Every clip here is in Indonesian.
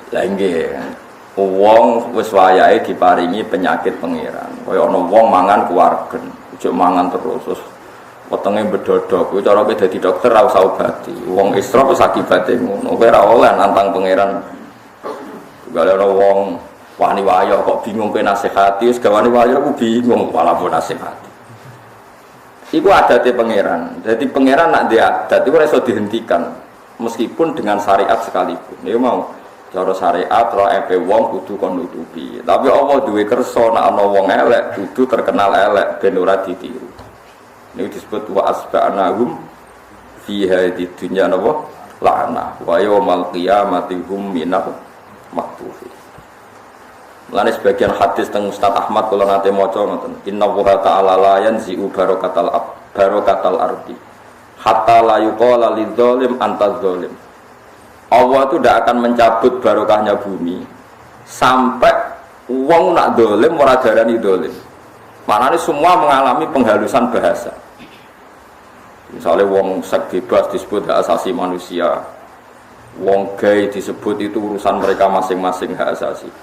Lah nggih. Wong wis wayahe diparingi penyakit pangeran. Kaya ana wong mangan kuwargen, ojo mangan terus wetenge bedodok. Kuwi cara kowe dadi dokter ora usah obati. Wong istrof wis akibate ngono. Kowe ora oleh nantang pangeran. Gale ana wong wani wayo kok bingung kowe nasihati, wis gawani wayo aku bingung malah pun nasihati. Iku adate pangeran. Jadi pangeran nak dia adat iku ora iso dihentikan meskipun dengan syariat sekalipun. Niku mau cara syariat ro epe wong kudu kon nutupi. Tapi Allah duwe kersa nek ana wong elek kudu terkenal elek ben ora ditiru. Niku disebut wa asba'nahum fi hadhihi dunya napa la'na wa yaumal qiyamati hum minal maqbuhin. Lan sebagian hadis teng Ustaz Ahmad kula nate maca ngoten. Inna wa ta'ala la yanzi'u barakatal ardi hatta la yuqala lidzalim antaz zalim. Allah itu tidak akan mencabut barokahnya bumi sampai wong nak dolim ora darani dolim. Maknanya semua mengalami penghalusan bahasa. Misalnya wong seks bebas disebut hak asasi manusia, wong gay disebut itu urusan mereka masing-masing hak asasi.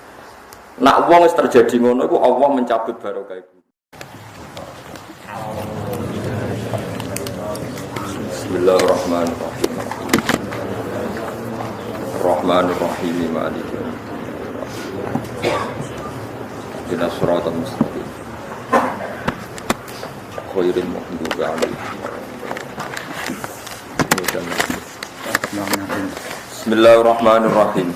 Nak wong wis terjadi ngono iku Allah mencabut barokah itu. Bismillahirrahmanirrahim. Rahmanir-Rahim Maliki Ihdinas siratal mustaqim Khairil maghdubi 'alaihim Bismillahirrahmanirrahim.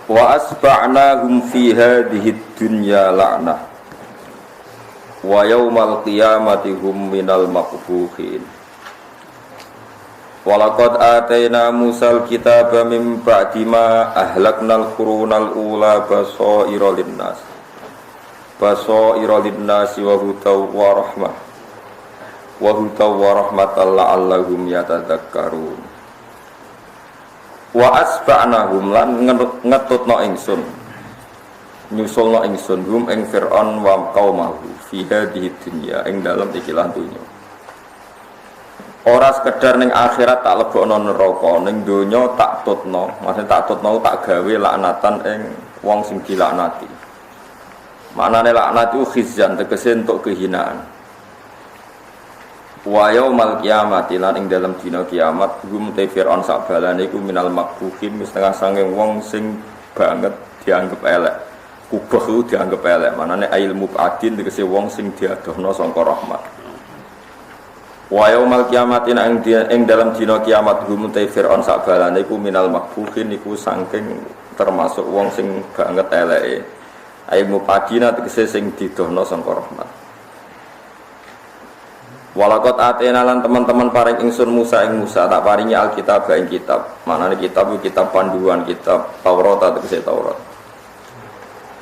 Wa asba'nahum fi hadhihi dunya la'nah wa yaumal qiyamati hum minal maqbuhin. Walaqad atayna Musal kitaba mim ba'di ma ahlaknal qurunal ula basaira linnas wa hudaw wa rahmatan la'allahum yatadzakkarun. Wa asba'nahum lan ngetutno ingsun nyusulno ingsun hum ing Fir'aun wa qaumahu fi hadhihi dunya ing dalem ikilah dunya. Ora sekedar ning akhirat tak lebokno neraka, ning donya tak tutno, maksud tak tutno tak gawe laknatan ing wong sing dilaknati. Maknane laknat itu khizyan tegese entuk kehinaan. Wa yaumal qiyamati lan ing dalam dina kiamat hum te Fir'aun sak balane iku minal makbuhin setengah sange wong sing banget dianggap elek. Kubah itu dianggap elek, maknane ilmu adin tegese wong sing diadohno sangka rahmat. Wa yaumal qiyamati ing dalam dina kiamat hum te Fir'aun sak balane iku minal makbuhin iku saking termasuk wong sing banget eleke. Ilmu padina tegese sing didohno sangka rahmat. Walaqad atena lan teman-teman paring ingsun Musa ing Musa tak paringi alkitab ing kitab. Maknane kitab itu kitab panduan, kitab Taurat atau kitab Taurat.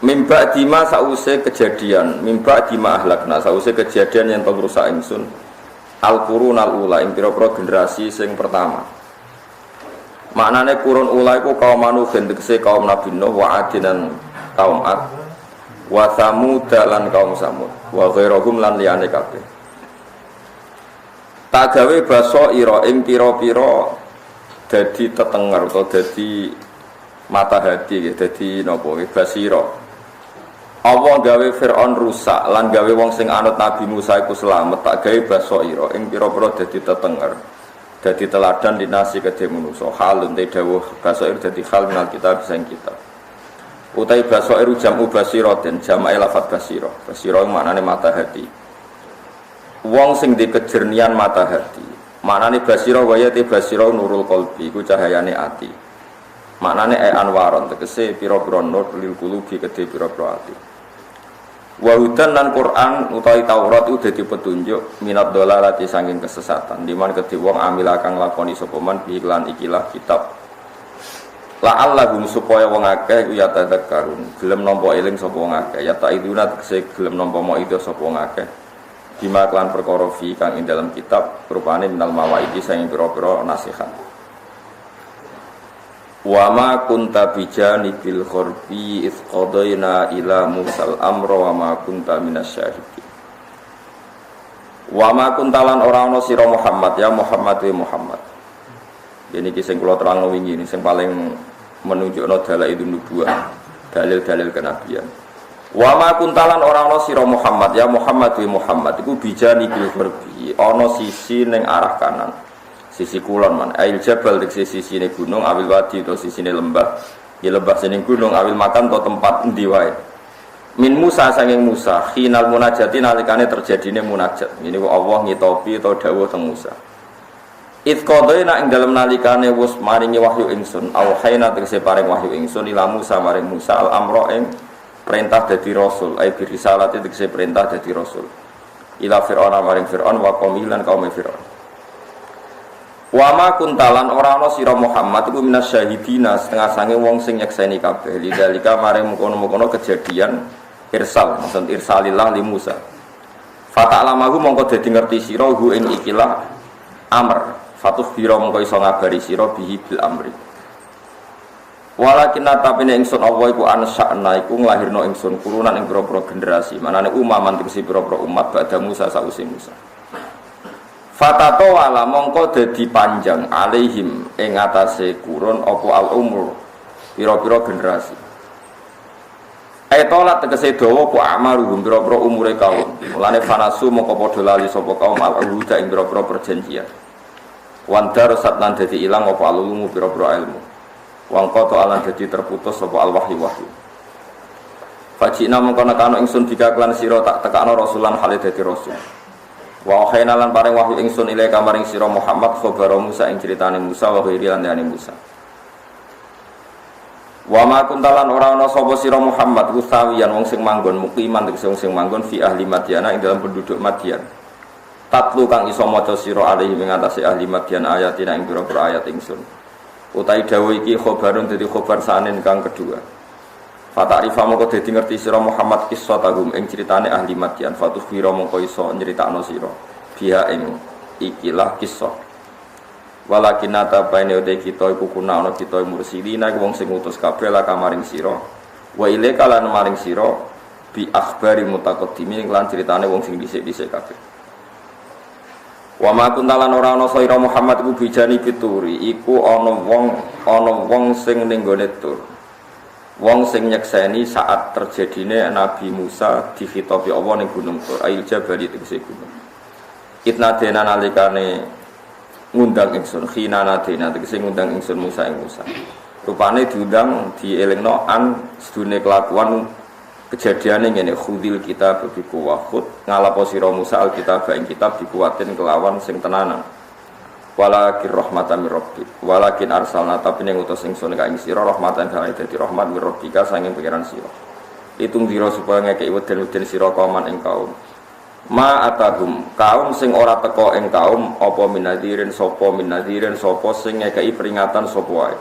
Mimba dima sause kejadian, mimba dima ahlakna sause kejadian yang tong rusak ingsun. Al-qurunal ula ing pira-pira generasi sing pertama. Maknane kurun ula iku kaum Nuh tegese kaum Nabi Nuh wa Adin kaum Ad wa Samud lan kaum Samud wa ghairuhum lan liyane kabeh. Tak gawe basaira ing pira-pira dadi tetenger utawa dadi mata hati nggih dadi napa basira. Allah gawe Fir'aun rusak lan gawe wong sing anut Nabi Musa iku slamet tak gawe basaira ing pira-pira dadi tetenger dadi teladan dinasi kedhe manusa halun te dawuh basair dadi hal minal kitab sing kitab. Utai basair jamu basiraten jamae lafat basira. Basira maknane mata hati. Wong sing di kejernian mata hati. Maknane basira wayate basira nurul qalbi iku cahayane ati. Maknane anwaron tegese pira-pira nur lil qulubi kedhe pira-pira ati. Wa hudan lan Quran utawi Taurat itu dadi petunjuk minat dolalati saking kesesatan. Diman kedhe wong amil kang lakoni sapa man iklan ikilah kitab. La'allahum supaya wong akeh ya tadzakkarun. Gelem nampa eling sapa wong akeh ya taiduna tegese gelem nampa maida sapa wong akeh. Bima klan perkara fi kang ing dalam kitab rupane minal mawaidi saking pira-pira nasihat. Wa ma kunta bijani bil khurbi id qadaina ila musal amra wa ma kunta minasyahidin. Wa ma kunta lan ora ana sira Muhammad ya Muhammad wa Muhammad. Ini ki sing kula terangno wingi ini sing paling menunjukno dalailun nubuwah, dalil-dalil kenabian. Wa ma kuntalan ora ana sira Muhammad ya Muhammad wa Muhammad iku bijani bil gharbi ana sisi ning arah kanan sisi kulon man ail jabal dik sisi ne gunung awil wadi to sisine lembah ya lembah sing gunung awil makan to tempat endi wae min Musa sanging Musa khinal munajati nalikane terjadine munajat ini Allah ngitopi to dawuh teng Musa id qadaina ing dalem nalikane wis maringi wahyu ingsun auhayna tegese paring wahyu ingsun ila Musa maring Musa al amra ing perintah dadi rasul ai birisalat itu tegese perintah dadi rasul ila fir'aun maring fir'aun wa qaumilan kaum fir'aun wa ma kuntalan ora ana sira Muhammad iku minas syahidina setengah sange wong sing nyekseni kabeh lidalika maring mungkon-mungkon kejadian irsal maksud irsalillah li Musa fata'lamahu mongko dadi ngerti sira hu ing ikilah amr fatuh biro mongko iso ngabari sira bihi bil amri walakin natapine ingsun Allah iku ansa'na iku nglahirno ingsun kurunan ing pira-pira generasi manane umaman tegese pira-pira umat badha Musa sawise Musa fatato wala mongko dadi panjang alaihim ing atase kurun apa al umur pira-pira generasi etola tegese dawa apa amaruhum pira-pira umure kaum mulane fanasu mongko padha lali sapa kaum al uhuda ing pira-pira perjanjian wandar satlan dadi ilang apa alulumu pira-pira ilmu wangkoto alan dadi terputus sapa al wahyu fajina mongko nekano ingsun dikaklan sira tak tekano rasulan hale dadi rasul wa khayna lan paring wahyu ingsun ile kamaring sira Muhammad khabar Musa ing critane Musa wa ghairi lan dene Musa wa ma kuntalan ora ana sapa sira Muhammad gusawiyan wong sing manggon mukiman tegese wong sing manggon fi ahli Madyan ing dalam penduduk Madyan tatlu kang iso maca sira alaihi ing atase ahli Madyan ayatina ing pira-pira ayat ingsun utai dawuh iki khabarun dadi khabar sanen kang kedua fatarifa mongko dadi ngerti sira Muhammad qissatahum ing critane ahli Madyan fatukhira mongko iso nyritakno sira biha ing ikilah kisah walakin natabaine ude kita iku kuna ana kita mursilina wong sing ngutus kabeh la kamaring sira wa ilaika lan maring sira bi akhbari mutaqaddimin lan critane wong sing dhisik-dhisik kabeh wa ma kuntalan ora ana sira Muhammad iku bijani pituri iku ana wong sing ning gone tur wong sing nyekseni saat terjadine Nabi Musa dikhitabi Allah ning gunung Tur ail jabal tegese gunung itnadena nalikane ngundang ingsun khinanadena tegese ngundang ingsun Musa ing Musa rupane diundang dielingno an sedune kelakuan kejadiane ngene khudil kitab bi kuwahud ngalapo sira Musa al kitab ing kitab dikuatin kelawan sing tenanan walakin rahmatan mir rabbik walakin arsalna tapi ning utus ingsun ka ing sira rahmatan kang dadi rahmat mir rabbika sanging pangeran sira itung dira supaya ngekeki weden-weden sira kauman ing kaum ma atahum kaum sing ora teka ing kaum apa minadirin sapa sing ngekeki peringatan sapa wae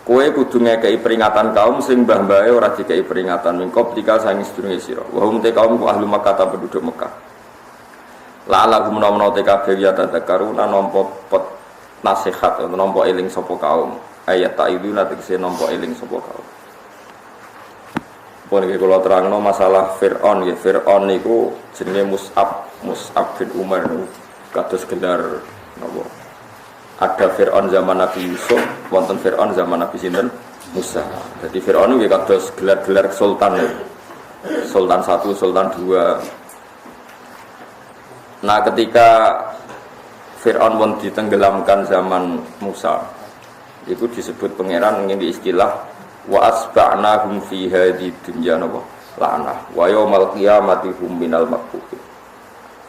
kowe kudu ngekeki peringatan kaum sing mbah-mbahe ora dikeki peringatan mingkop dika sanging sedurunge sira wa hum te kaum ku ahli Makkah ta penduduk Mekah la'ala gumna-mna TKB ya tadzakaruna nampa nasihat nampa eling sapa kaum ayat ta'iduna tegese nampa eling sapa kaum. Pun iki kula terangno masalah Firaun ya Firaun niku jenenge Mus'ab bin Umar kados gelar napa ada Firaun zaman Nabi Yusuf wonten Firaun zaman Nabi sinten Musa. Jadi Firaun iki kados gelar-gelar sultan ya. Sultan 1, Sultan 2. Nah ketika Fir'aun pun ditenggelamkan zaman Musa itu disebut pangeran ini istilah wa asba'nahum fi hadhihi dunya la'nah wa yaumal qiyamati hum minal makbuhin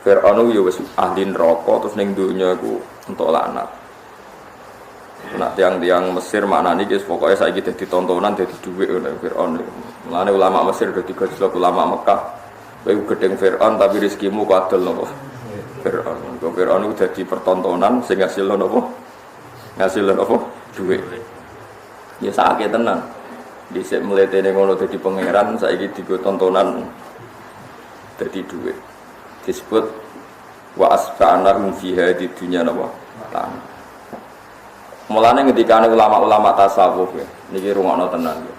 Fir'aun ya wis ahli neraka terus ning donya iku entuk laknat. Nah tiang-tiang Mesir maknane iki pokoke saiki dadi tontonan dadi dhuwit ngono Fir'aun. Mulane ulama Mesir dadi gejolak ulama Mekah kowe gedeng Fir'aun tapi rezekimu kadol napa Fir'aun. Fir'aun itu jadi pertontonan sehingga hasilnya apa? Hasilnya apa? Duit. Ya sakit tenan. Dhisik mletene ngono dadi pangeran saiki digo tontonan dadi duit. Disebut wa asfa'nahum fi hadhihi dunya napa? Mulane ngendikane ulama-ulama tasawuf ya. Niki rungokno tenan ya.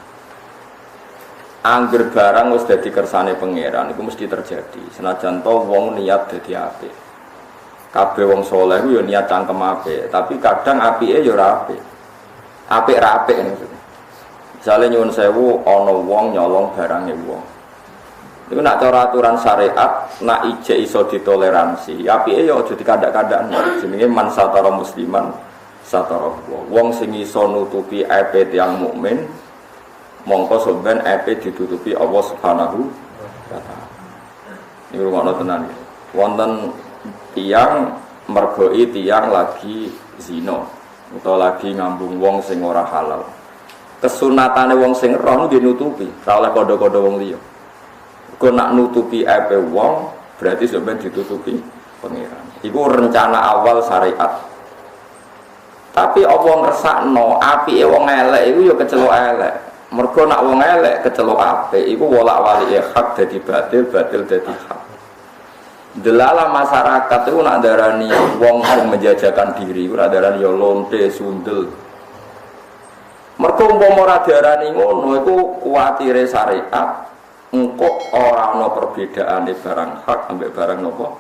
Angger barang wis dadi kersane pangeran iku mesti terjadi. Senajan to wong niat dadi apik. Kabeh wong saleh ku ya niat cangkem apik, tapi kadang apike ya ora apik. Apik ra apik maksudnya. Misale nyuwun sewu ana wong nyolong barange wong. Iku nak cara aturan syariat nak ijek iso ditoleransi. Apike ya aja dikandak-kandakno. Jenenge man satara musliman satara wong sing iso nutupi aibe tiyang mukmin mongko sampean aibe ditutupi Allah Subhanahu wa taala. Niku ngono tenan. Wonten tiyang mergoi tiyang lagi zina utawa lagi ngambung wong sing ora halal. Kesunatane wong sing roh nggih nutupi, ora oleh kodho-kodho wong liya. Kok nak nutupi aibe wong berarti sampeyan ditutupi pangeran. Iku rencana awal syariat. Tapi apa ngersakno apike wong elek iku ya kecelok elek. Mergo nak wong elek kecelok apik iku wolak-walik hak dadi batil, batil dadi hak. Delala masyarakat itu nak darani wong menjajakan diri, ora darani ya lonte sundel. Mergo umpama ora diarani ngono iku kuwatire syariat engko ora ana perbedaane barang hak ambek barang nopo?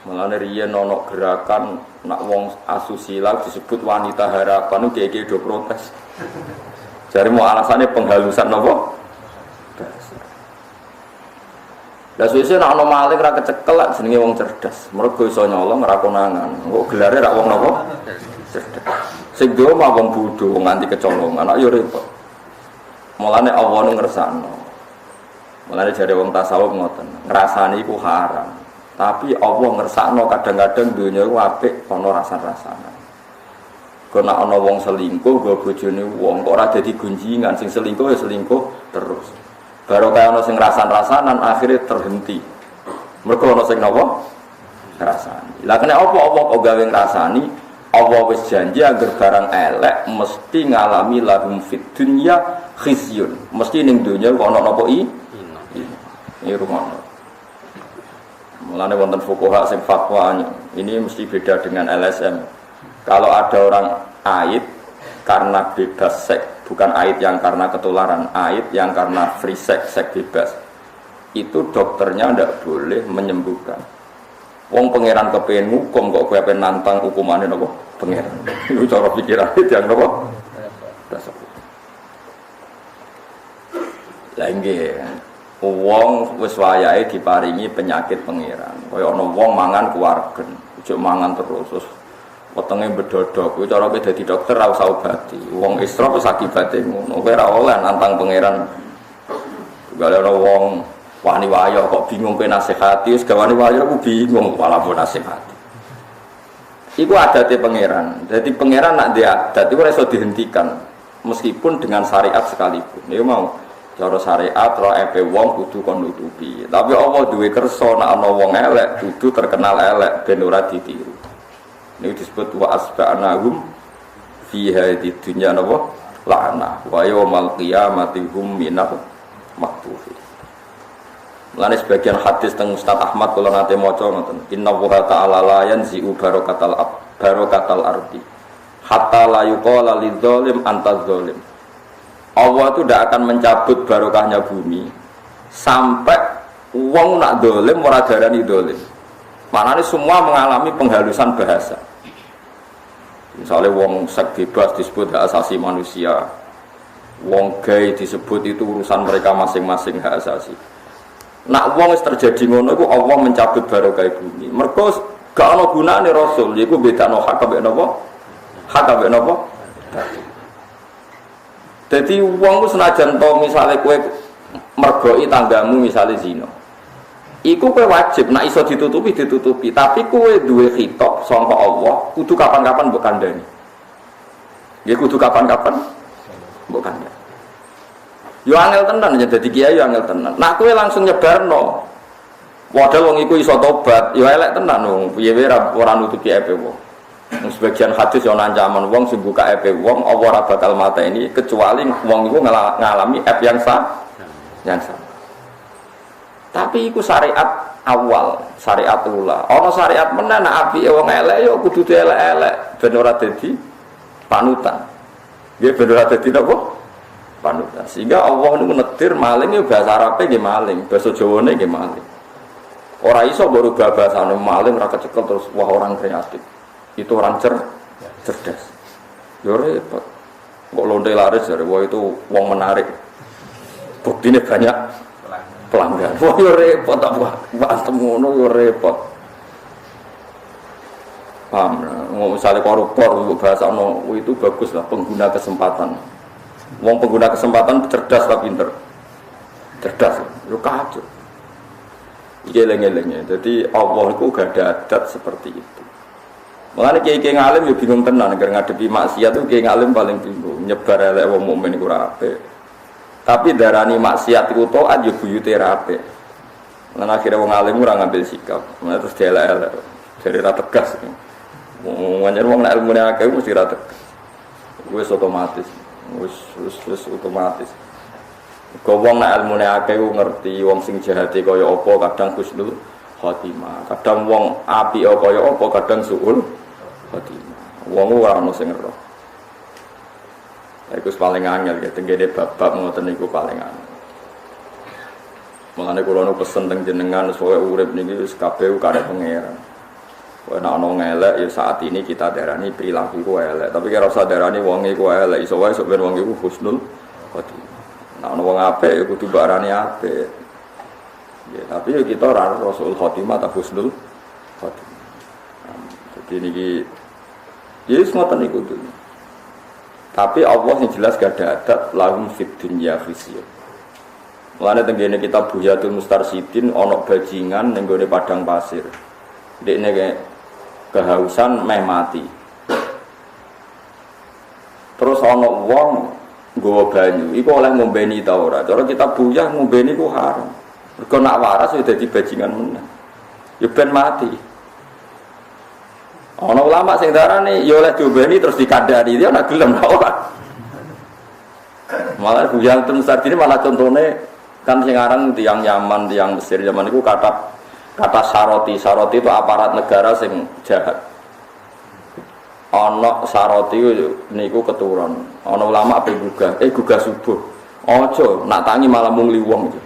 Mulane riyen ana gerakan nak wong asusila disebut wanita harapan iki do protes. Jare mau alasane penghalusan nopo? Lah suwe-suwe nek ana maling ra kecekel jenenge wong cerdas. Mergo iso nyolong ra konangan. Kok gelare ra wong napa? Cerdas. Sing do mah wong bodho nganti kecolongan. Anak yo repot. Mulane Allah nu ngersakno. Mulane jare wong tasawuf ngoten, ngrasani iku haram. Tapi Allah ngersakno kadang-kadang donya iku apik ana rasa-rasane. Kok nek ana wong selingkuh nggo bojone wong kok ora dadi gunjingan, sing selingkuh ya selingkuh terus. Baru kaya ana sing rasan-rasanan akhirnya terhenti. Mergo ana sing napa? Rasani. Lah kene apa kok gawe ngrasani? Allah wis janji agar barang elek mesti ngalami lahum fid dunya khizyun. Mesti ning dunya kok ana napa ini rumono. Mulane wonten fuqaha sing fatwa ini mesti beda dengan LSM. Kalau ada orang haid karena bebas seks, bukan haid yang karena ketularan, haid yang karena free sex, seks bebas. Itu dokternya ndak boleh menyembuhkan. Wong pangeran kepengin hukum kok kowe pengen nantang hukumane napa? Pangeran. Iku cara pikiran yang napa? Dasar. Lah nggih. Wong wis wayahe diparingi penyakit pangeran. Kaya ana wong mangan kuwargen, ojo mangan terus wetenge bedodok. Kuwi cara kowe dadi dokter ora usah obati. Wong isra wis akibate ngono. Kowe ora oleh nantang pangeran. Gale ana wong wani wayo kok bingung pe nasihati, wis gawane wayo aku bingung malah pun nasihati. Iku adate pangeran. Jadi pangeran nak dia adat iku ora iso dihentikan meskipun dengan syariat sekalipun. Niku mau cara syariat ro epe wong kudu kon nutupi. Tapi Allah duwe kersa nek ana wong elek kudu terkenal elek ben ora ditiru. Niku disebut wa asba'nahum fi hadhihi dunya napa la'ana wa yaumal qiyamati hum minal maqtufi. Mulane sebagian hadis teng Ustaz Ahmad kula nate maca ngoten. Inna wa ta'ala la yanzi'u barakatal ardi hatta la yuqala lidzalim anta dzalim. Allah itu tidak akan mencabut barokahnya bumi sampai wong nak dolim ora darani dolim. Maknanya semua mengalami penghalusan bahasa. Misalnya wong seks bebas disebut hak asasi manusia, wong gay disebut itu urusan mereka masing-masing hak asasi. Nak wong wis terjadi ngono iku Allah mencabut barokah bumi. Mergo gak ana gunane rasul, iku bedakno hak ambek napa? Hak ambek napa? Jadi wong ku senajan to misale kowe mergoi tanggamu misale zina. Iku kowe wajib nek iso ditutupi, tapi kowe duwe khitab saka Allah, kudu kapan-kapan mbok kandhani. Nggih kudu kapan-kapan mbok kandhani. Yo angel tenan ya dadi kiai yo angel tenan. Nek kowe langsung nyebarno. Padahal wong iku iso tobat, yo elek tenan wong. Piye wae ora nutupi epe wong. Sebagian hadis yang ancaman wong sing buka aib wong ora bakal mata ini kecuali wong itu ngalami aib yang sama. Tapi itu syariat awal, syariat ula. Ana syariat meneh nek apike wong elek ya kudu dielek-elek ben ora dadi panutan. Nggih ben ora dadi napa? Panutan. Sehingga Allah niku nedir maling ya bahasa Arabe nggih maling, bahasa Jawane nggih maling. Ora iso berubah bahasane maling ora kecekel terus wah orang kreatif. Itu orang cerdas. Yo repot. Kok lonte laris dari wah itu wong menarik. Buktinya banyak pelanggan. Wah yo repot tak berantem ngono yo repot. Paham, misalnya koruptor bahasa itu bagus lah pengguna kesempatan. Wong pengguna kesempatan cerdas tak pinter. Cerdas, lu kacau. Geleng-gelengnya. Jadi Allah itu gak ada adat seperti itu. Makanya kiai-kiai ngalim ya bingung tenan agar ngadepi maksiat itu kiai ngalim paling bingung. Nyebar elek wong mukmin iku ora apik. Tapi darani maksiat iku taat ya buyute ra apik. Lan akhire wong alim ora ngambil sikap. Nah, terus dielek-elek. Jadi ra tegas. Wong wong nek ilmune akeh mesti ra tegas. Wis otomatis. Wis otomatis. Wong nek ilmune akeh ngerti wong sing jahate kaya apa kadang husnul khotimah. Kadang wong apik kaya apa kadang suul khotimah. Wong ora ono sing ngerti. Iku paling angel ya tenggene bab-bab ngoten niku paling angel. Mulane kula nu pesen teng jenengan supaya urip niki wis kabeh karep pangeran. Kowe nek ana ngelek ya saat ini kita darani perilaku ku elek, tapi kira usah darani wong iku elek, iso wae sok ben wong iku husnul khotimah. Nek ana wong apik ya kudu barani apik. Ya, tapi ya kita ora rasul khotimah ta husnul khotimah. Jadi niki ya ngoten niku tuh. Tapi Allah yang jelas gak ada adat lahum fid dunya khizyun. Mulane tenggene kita Buyatul Mustarsyidin ana bajingan ning gone padang pasir. Dekne kayak kehausan meh mati. Terus ana wong nggawa banyu, iku oleh ngombeni ta ora? Cara kita buyah ngombeni ku haram. Mergo nak waras ya dadi bajingan meneh. Ya ben mati. Ana ulama sing darane ya oleh diombeni terus dikandani, dia ora gelem ora. Malah buyang terus ini malah contohnya kan sing aran tiyang Yaman, tiyang Mesir zaman itu kata saroti itu aparat negara sing jahat. Ana saroti niku keturun. Ana ulama ape gugah subuh. Aja nak tangi malah mung liwong iki.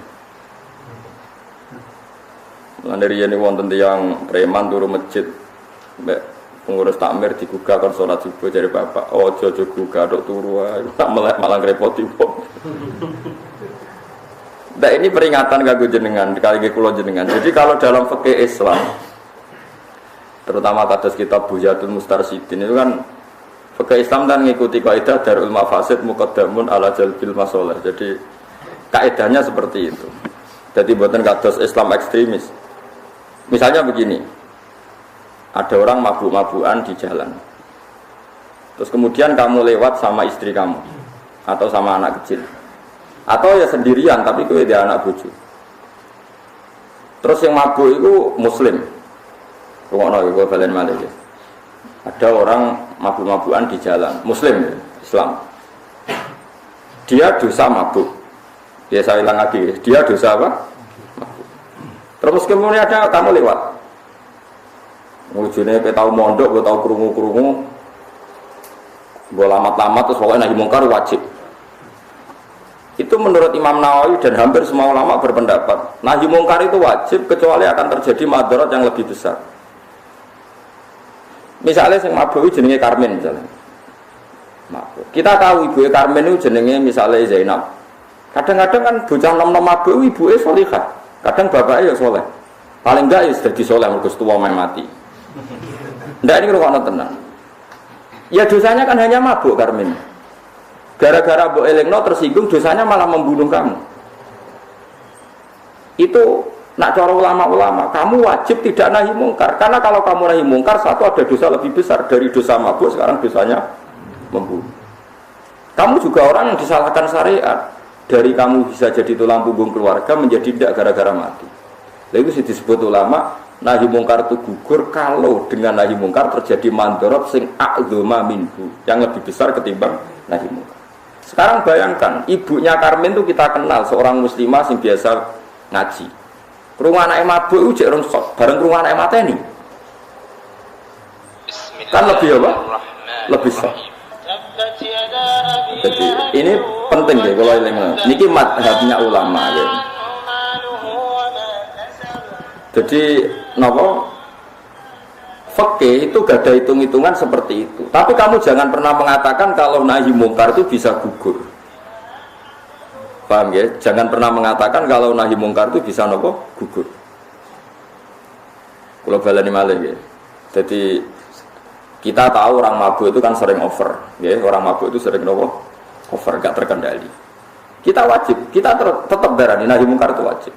Lan dari yen wonten tiyang preman turu masjid mbek pengurus takmir digugah kon salat subuh dari bapak. Aja gugah tok turu ae tak melek malah ngrepoti wong. Nah ini peringatan kanggo jenengan, kali kula jenengan. Jadi kalau dalam fikih Islam, terutama kados kitab Buyatul Mustarsyidin itu kan fikih Islam kan ngikuti kaidah darul mafasid muqaddamun ala jalbil masalah. Jadi kaidahnya seperti itu. Jadi buatan kados Islam ekstremis. Misalnya begini, ada orang mabuk-mabukan di jalan. Terus kemudian kamu lewat sama istri kamu atau sama anak kecil. Atau ya sendirian tapi kowe dia anak bojo. Terus yang mabuk itu muslim. Rungokno iki balen malih ya. Ada orang mabuk-mabukan di jalan, muslim Islam. Dia dosa mabuk. Ya saya ulang lagi, dia dosa apa? Mabuk. Terus kemudian ada kamu lewat. Ujune kowe tau mondok, kowe tau krungu-krungu. Mbok lamat-lamat terus pokoknya nahi mungkar wajib. Itu menurut Imam Nawawi dan hampir semua ulama berpendapat nahi mungkar itu wajib kecuali akan terjadi madarat yang lebih besar. Misalnya yang mabuk jenenge Karmen misalnya. Mabuk. Kita tahu ibu Karmen itu jenenge misalnya Zainab. Kadang-kadang kan bocah nom-nom mabuk ibuke salihah. Kadang bapaknya ya soleh. Paling enggak ya sudah disoleh mergo tuwa mati. Ndak ini rukun tenan. Ya dosanya kan hanya mabuk Karmen. Gara-gara mbok elingno tersinggung dosanya malah membunuh kamu. Itu nak cara ulama-ulama, kamu wajib tidak nahi mungkar. Karena kalau kamu nahi mungkar, satu ada dosa lebih besar dari dosa mabuk, sekarang dosanya membunuh. Kamu juga orang yang disalahkan syariat. Dari kamu bisa jadi tulang punggung keluarga menjadi tidak gara-gara mati. Lalu itu disebut ulama, nahi mungkar itu gugur kalau dengan nahi mungkar terjadi mandorot sing a'dzuma minhu, yang lebih besar ketimbang nahi mungkar. Sekarang bayangkan, ibunya Karmen itu kita kenal seorang muslimah yang biasa ngaji. Krungu anake mabuk itu jek rong sok, bareng krungu anake mateni. Kan lebih apa? Lebih sok. Jadi ini penting ya kalau eling. Niki madhabnya ulama ya. Jadi napa Fikih itu gak ada hitung-hitungan seperti itu. Tapi kamu jangan pernah mengatakan kalau nahi mungkar itu bisa gugur. Paham ya? Jangan pernah mengatakan kalau nahi mungkar itu bisa nopo gugur. Kalau balani malih ya. Jadi kita tahu orang mabuk itu kan sering over, ya. Orang mabuk itu sering nopo over, gak terkendali. Kita wajib, kita tetap darani nahi mungkar itu wajib.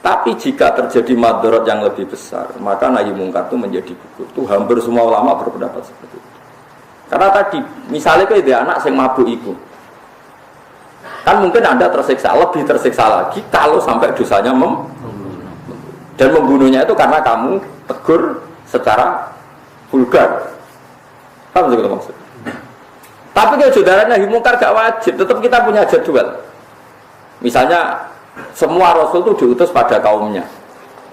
Tapi jika terjadi madharat yang lebih besar, maka nahi mungkar itu menjadi gugur. Itu hampir semua ulama berpendapat seperti itu. Karena tadi, misalnya kayak dia anak yang mabuk itu, kan mungkin Anda tersiksa, lebih tersiksa lagi kalau sampai dosanya dan membunuhnya itu karena kamu tegur secara vulgar. Apa itu maksud? Tapi kalau saudara nahi mungkar gak wajib, tetap kita punya jadwal. Misalnya semua rasul itu diutus pada kaumnya.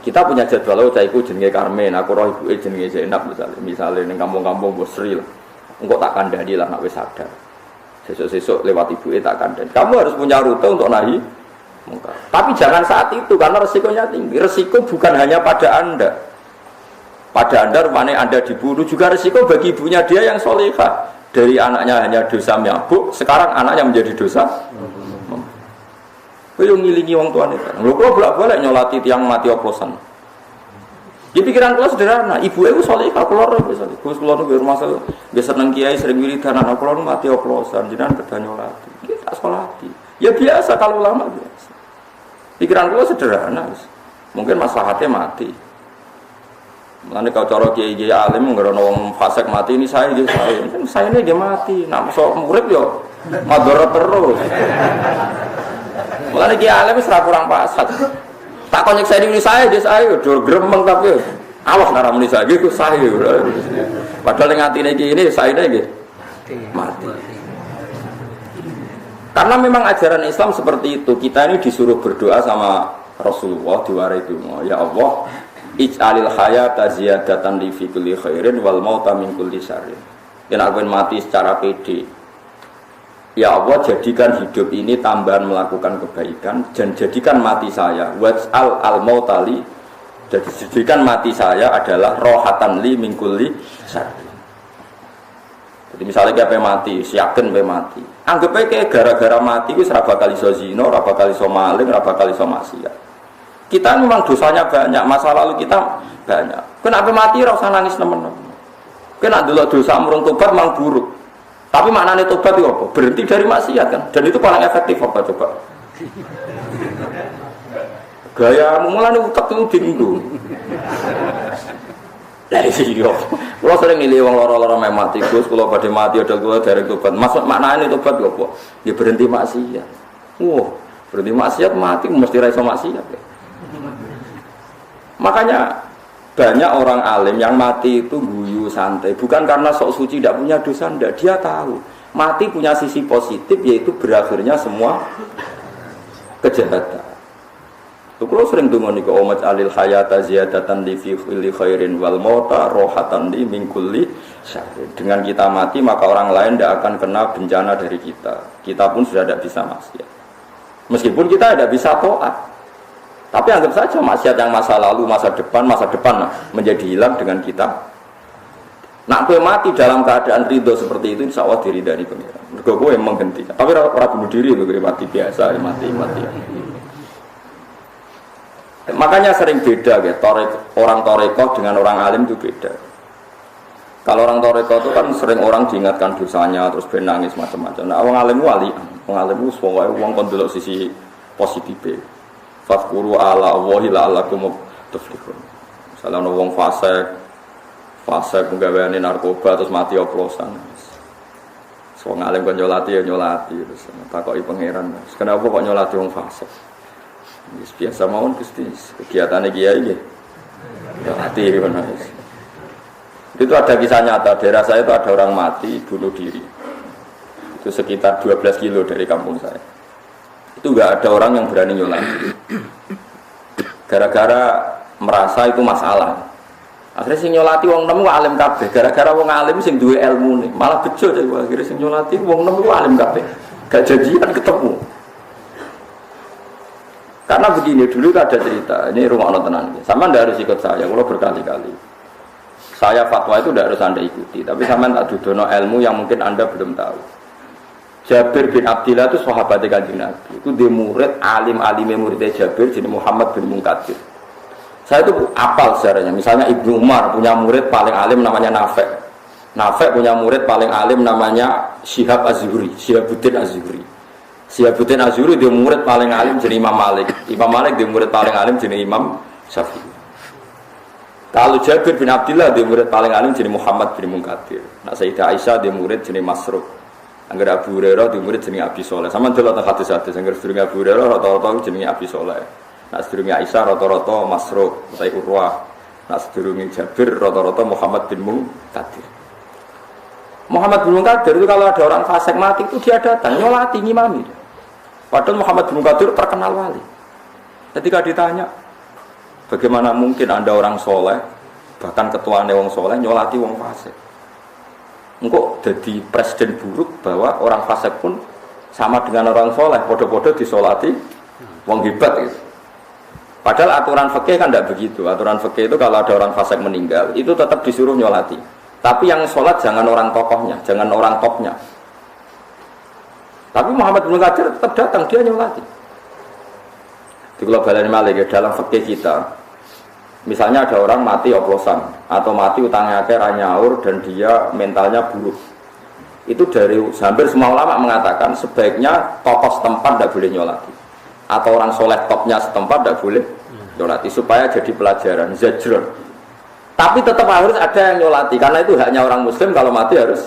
Kita punya jadwal, oh caiku jenenge Karmen, aku roh ibuke jenenge Zainab misalnya ning kampung-kampung Bosri lah. Engko tak kandhani lah nek wis sadar. Sesuk-sesuk lewat ibuke tak kandhani. Kamu harus punya rute untuk nahi mungkar. Tapi jangan saat itu karena resikonya tinggi. Resiko bukan hanya pada Anda. Pada Anda rupanya Anda dibunuh juga resiko bagi ibunya dia yang solehah. Dari anaknya hanya dosa mabuk, sekarang anaknya menjadi dosa. Kau ngilingi wong tuane kan. Lho kula bolak-balik nyolati tiyang mati oplosan. Di pikiran kula sederhana, ibu iku salehah kula ora bisa. Gus kula nang rumah saya, nggih seneng kiai sering wiridan anak kula mati oplosan, jenengan kedah nyolati. Iki tak salati. Ya biasa kalau ulama biasa. Pikiran kula sederhana. Mungkin maslahatnya mati. Mulane kau cara kiai-kiai alim ngerono wong fasik mati ini saya nggih saya. Saya ini dia mati. Nak sok murid yo madharat terus. Mulane ki alim wis ora kurang pasat. Tak kon nyeksa ini saya dia saya dur gremeng tapi awas ora muni saya iku saya. Padahal ning atine iki ini saya nggih mati. Karena memang ajaran Islam seperti itu. Kita ini disuruh berdoa sama Rasulullah diwarai donga. Ya Allah, ij'alil hayata ziyadatan li fi kulli khairin wal mauta min kulli syarrin. Yen aku mati secara pede. Ya Allah, jadikan hidup ini tambahan melakukan kebaikan dan jadikan mati saya waj'al al-mautali, jadi jadikan mati saya adalah rohatan li min kulli syarrin. Jadi misalnya kayak mati, yakin pe mati. Anggap aja gara-gara mati wis ora bakal iso zina, ora bakal iso maling, ora bakal iso maksiat. Kita memang dosanya banyak, masa lalu kita banyak. Kenapa mati ora usah nangis nemen-nemen. Kena delok dosa murung tobat mang buruk. Tapi maknanya tobat itu apa? Berhenti dari maksiat kan? Dan itu paling efektif apa coba? Gaya mulane utek itu bingung. Dari sini kok. Kalau sering milih wong loro-loro mati, Gus, kalau pada mati ada gua dari tobat. Maksud maknanya tobat itu apa? Ya berhenti maksiat. Wah, berhenti maksiat mati mesti ra iso maksiat. Ya. Makanya banyak orang alim yang mati itu guyu santai, bukan karena sok suci tidak punya dosa, tidak. Dia tahu mati punya sisi positif, yaitu berakhirnya semua kejahatan. Tuh kalau sering dengar nih omat alil hayata ziyadatan li fi kulli khairin wal mauta rohatan li min kulli syarrin. Dengan kita mati maka orang lain tidak akan kena bencana dari kita. Kita pun sudah tidak bisa maksiat. Meskipun kita tidak bisa taat. Tapi anggap saja maksiat yang masa lalu, masa depan menjadi hilang dengan kita. Nak kowe mati dalam keadaan ridho seperti itu, insya Allah diridani pengiran. Mergo kowe yang menghentikan. Tapi orang bunuh diri itu mati biasa, mati. Makanya sering beda, ya. Orang toreko dengan orang alim itu beda. Kalau orang toreko itu kan sering orang diingatkan dosanya, terus benangis macam-macam. Nah, orang alim wali, orang alim itu semuanya orang kondelok sisi positif. Fadkuru ala Allahi la'alakum tuflihun. Misalnya ada orang fasik penggaweane narkoba terus mati oplosan. So ngalim kan nyolati ya nyolati terus takoki pangeran. Kenapa kok nyolati orang fasik? Biasa mawon Gusti, kegiatane kiai nggih. Nyolati ngono. Itu ada kisah nyata, daerah saya itu ada orang mati bunuh diri. Itu sekitar 12 kilo dari kampung saya. Itu enggak ada orang yang berani nyolati. Gara-gara merasa itu masalah. Akhirnya sing nyolati wong nemu alim kabeh. Gara-gara wong alim sing duwe ilmu nih, malah bejo deh. Akhirnya sing nyolati wong nemu alim kabeh. Gak janjian ketemu. Karena begini dulu ada cerita. Ini rumah tenan. Sama ndak harus ikut saya. Kalau berkali-kali. Saya fatwa itu tidak harus Anda ikuti, tapi sampean tak dudono ilmu yang mungkin Anda belum tahu. Jabir bin Abdillah itu sahabat Kanjeng Nabi. Itu dia murid alim-alimnya muridnya Jabir jadi Muhammad bin Munkadir. Saya itu apal sejarahnya. Misalnya Ibnu Umar punya murid paling alim namanya Nafi'. Nafi' punya murid paling alim namanya Syihab Az-Zuhri, Syihabuddin Az-Zuhri. Syihabuddin Az-Zuhri dia murid paling alim jadi Imam Malik. Imam Malik dia murid paling alim jadi Imam Syafi'i. Kalau Jabir bin Abdillah dia murid paling alim jadi Muhammad bin Munkadir. Nah Sayyidah Aisyah dia murid jadi Masruq. Angger Abu Hurairah dia murid jadi Abi Soleh. Sama delok teng hadis-hadis angger sedurunge Abu Hurairah rata-rata jenenge Abi Soleh. Nah sedurunge Aisyah rata-rata Masruq utawa Urwah. Nah sedurunge Jabir rata-rata Muhammad bin Munkadir. Muhammad bin Munkadir itu kalau ada orang fasik mati itu dia datang nyolati ngimami. Padahal Muhammad bin Munkadir terkenal wali. Ketika ditanya bagaimana mungkin Anda orang soleh, bahkan ketuanya wong soleh, nyolati wong fasik? Engkau jadi presiden buruk bahwa orang fasik pun sama dengan orang soleh, podo-podo disolati wong hebat gitu. Padahal aturan fikih kan tidak begitu. Aturan fikih itu kalau ada orang fasik meninggal, itu tetap disuruh nyolati. Tapi yang sholat jangan orang tokohnya, jangan orang topnya. Tapi Muhammad bin Qadir tetap datang, dia nyolati. Di global Malik dalam fikih kita, misalnya ada orang mati oplosan atau mati utangnya kira nyaur dan dia mentalnya buruk, itu dari hampir semua ulama mengatakan sebaiknya tokoh setempat tidak boleh nyolati atau orang soleh topnya setempat tidak boleh nyolati supaya jadi pelajaran zajrun. Tapi tetap harus ada yang nyolati karena itu haknya orang muslim kalau mati harus.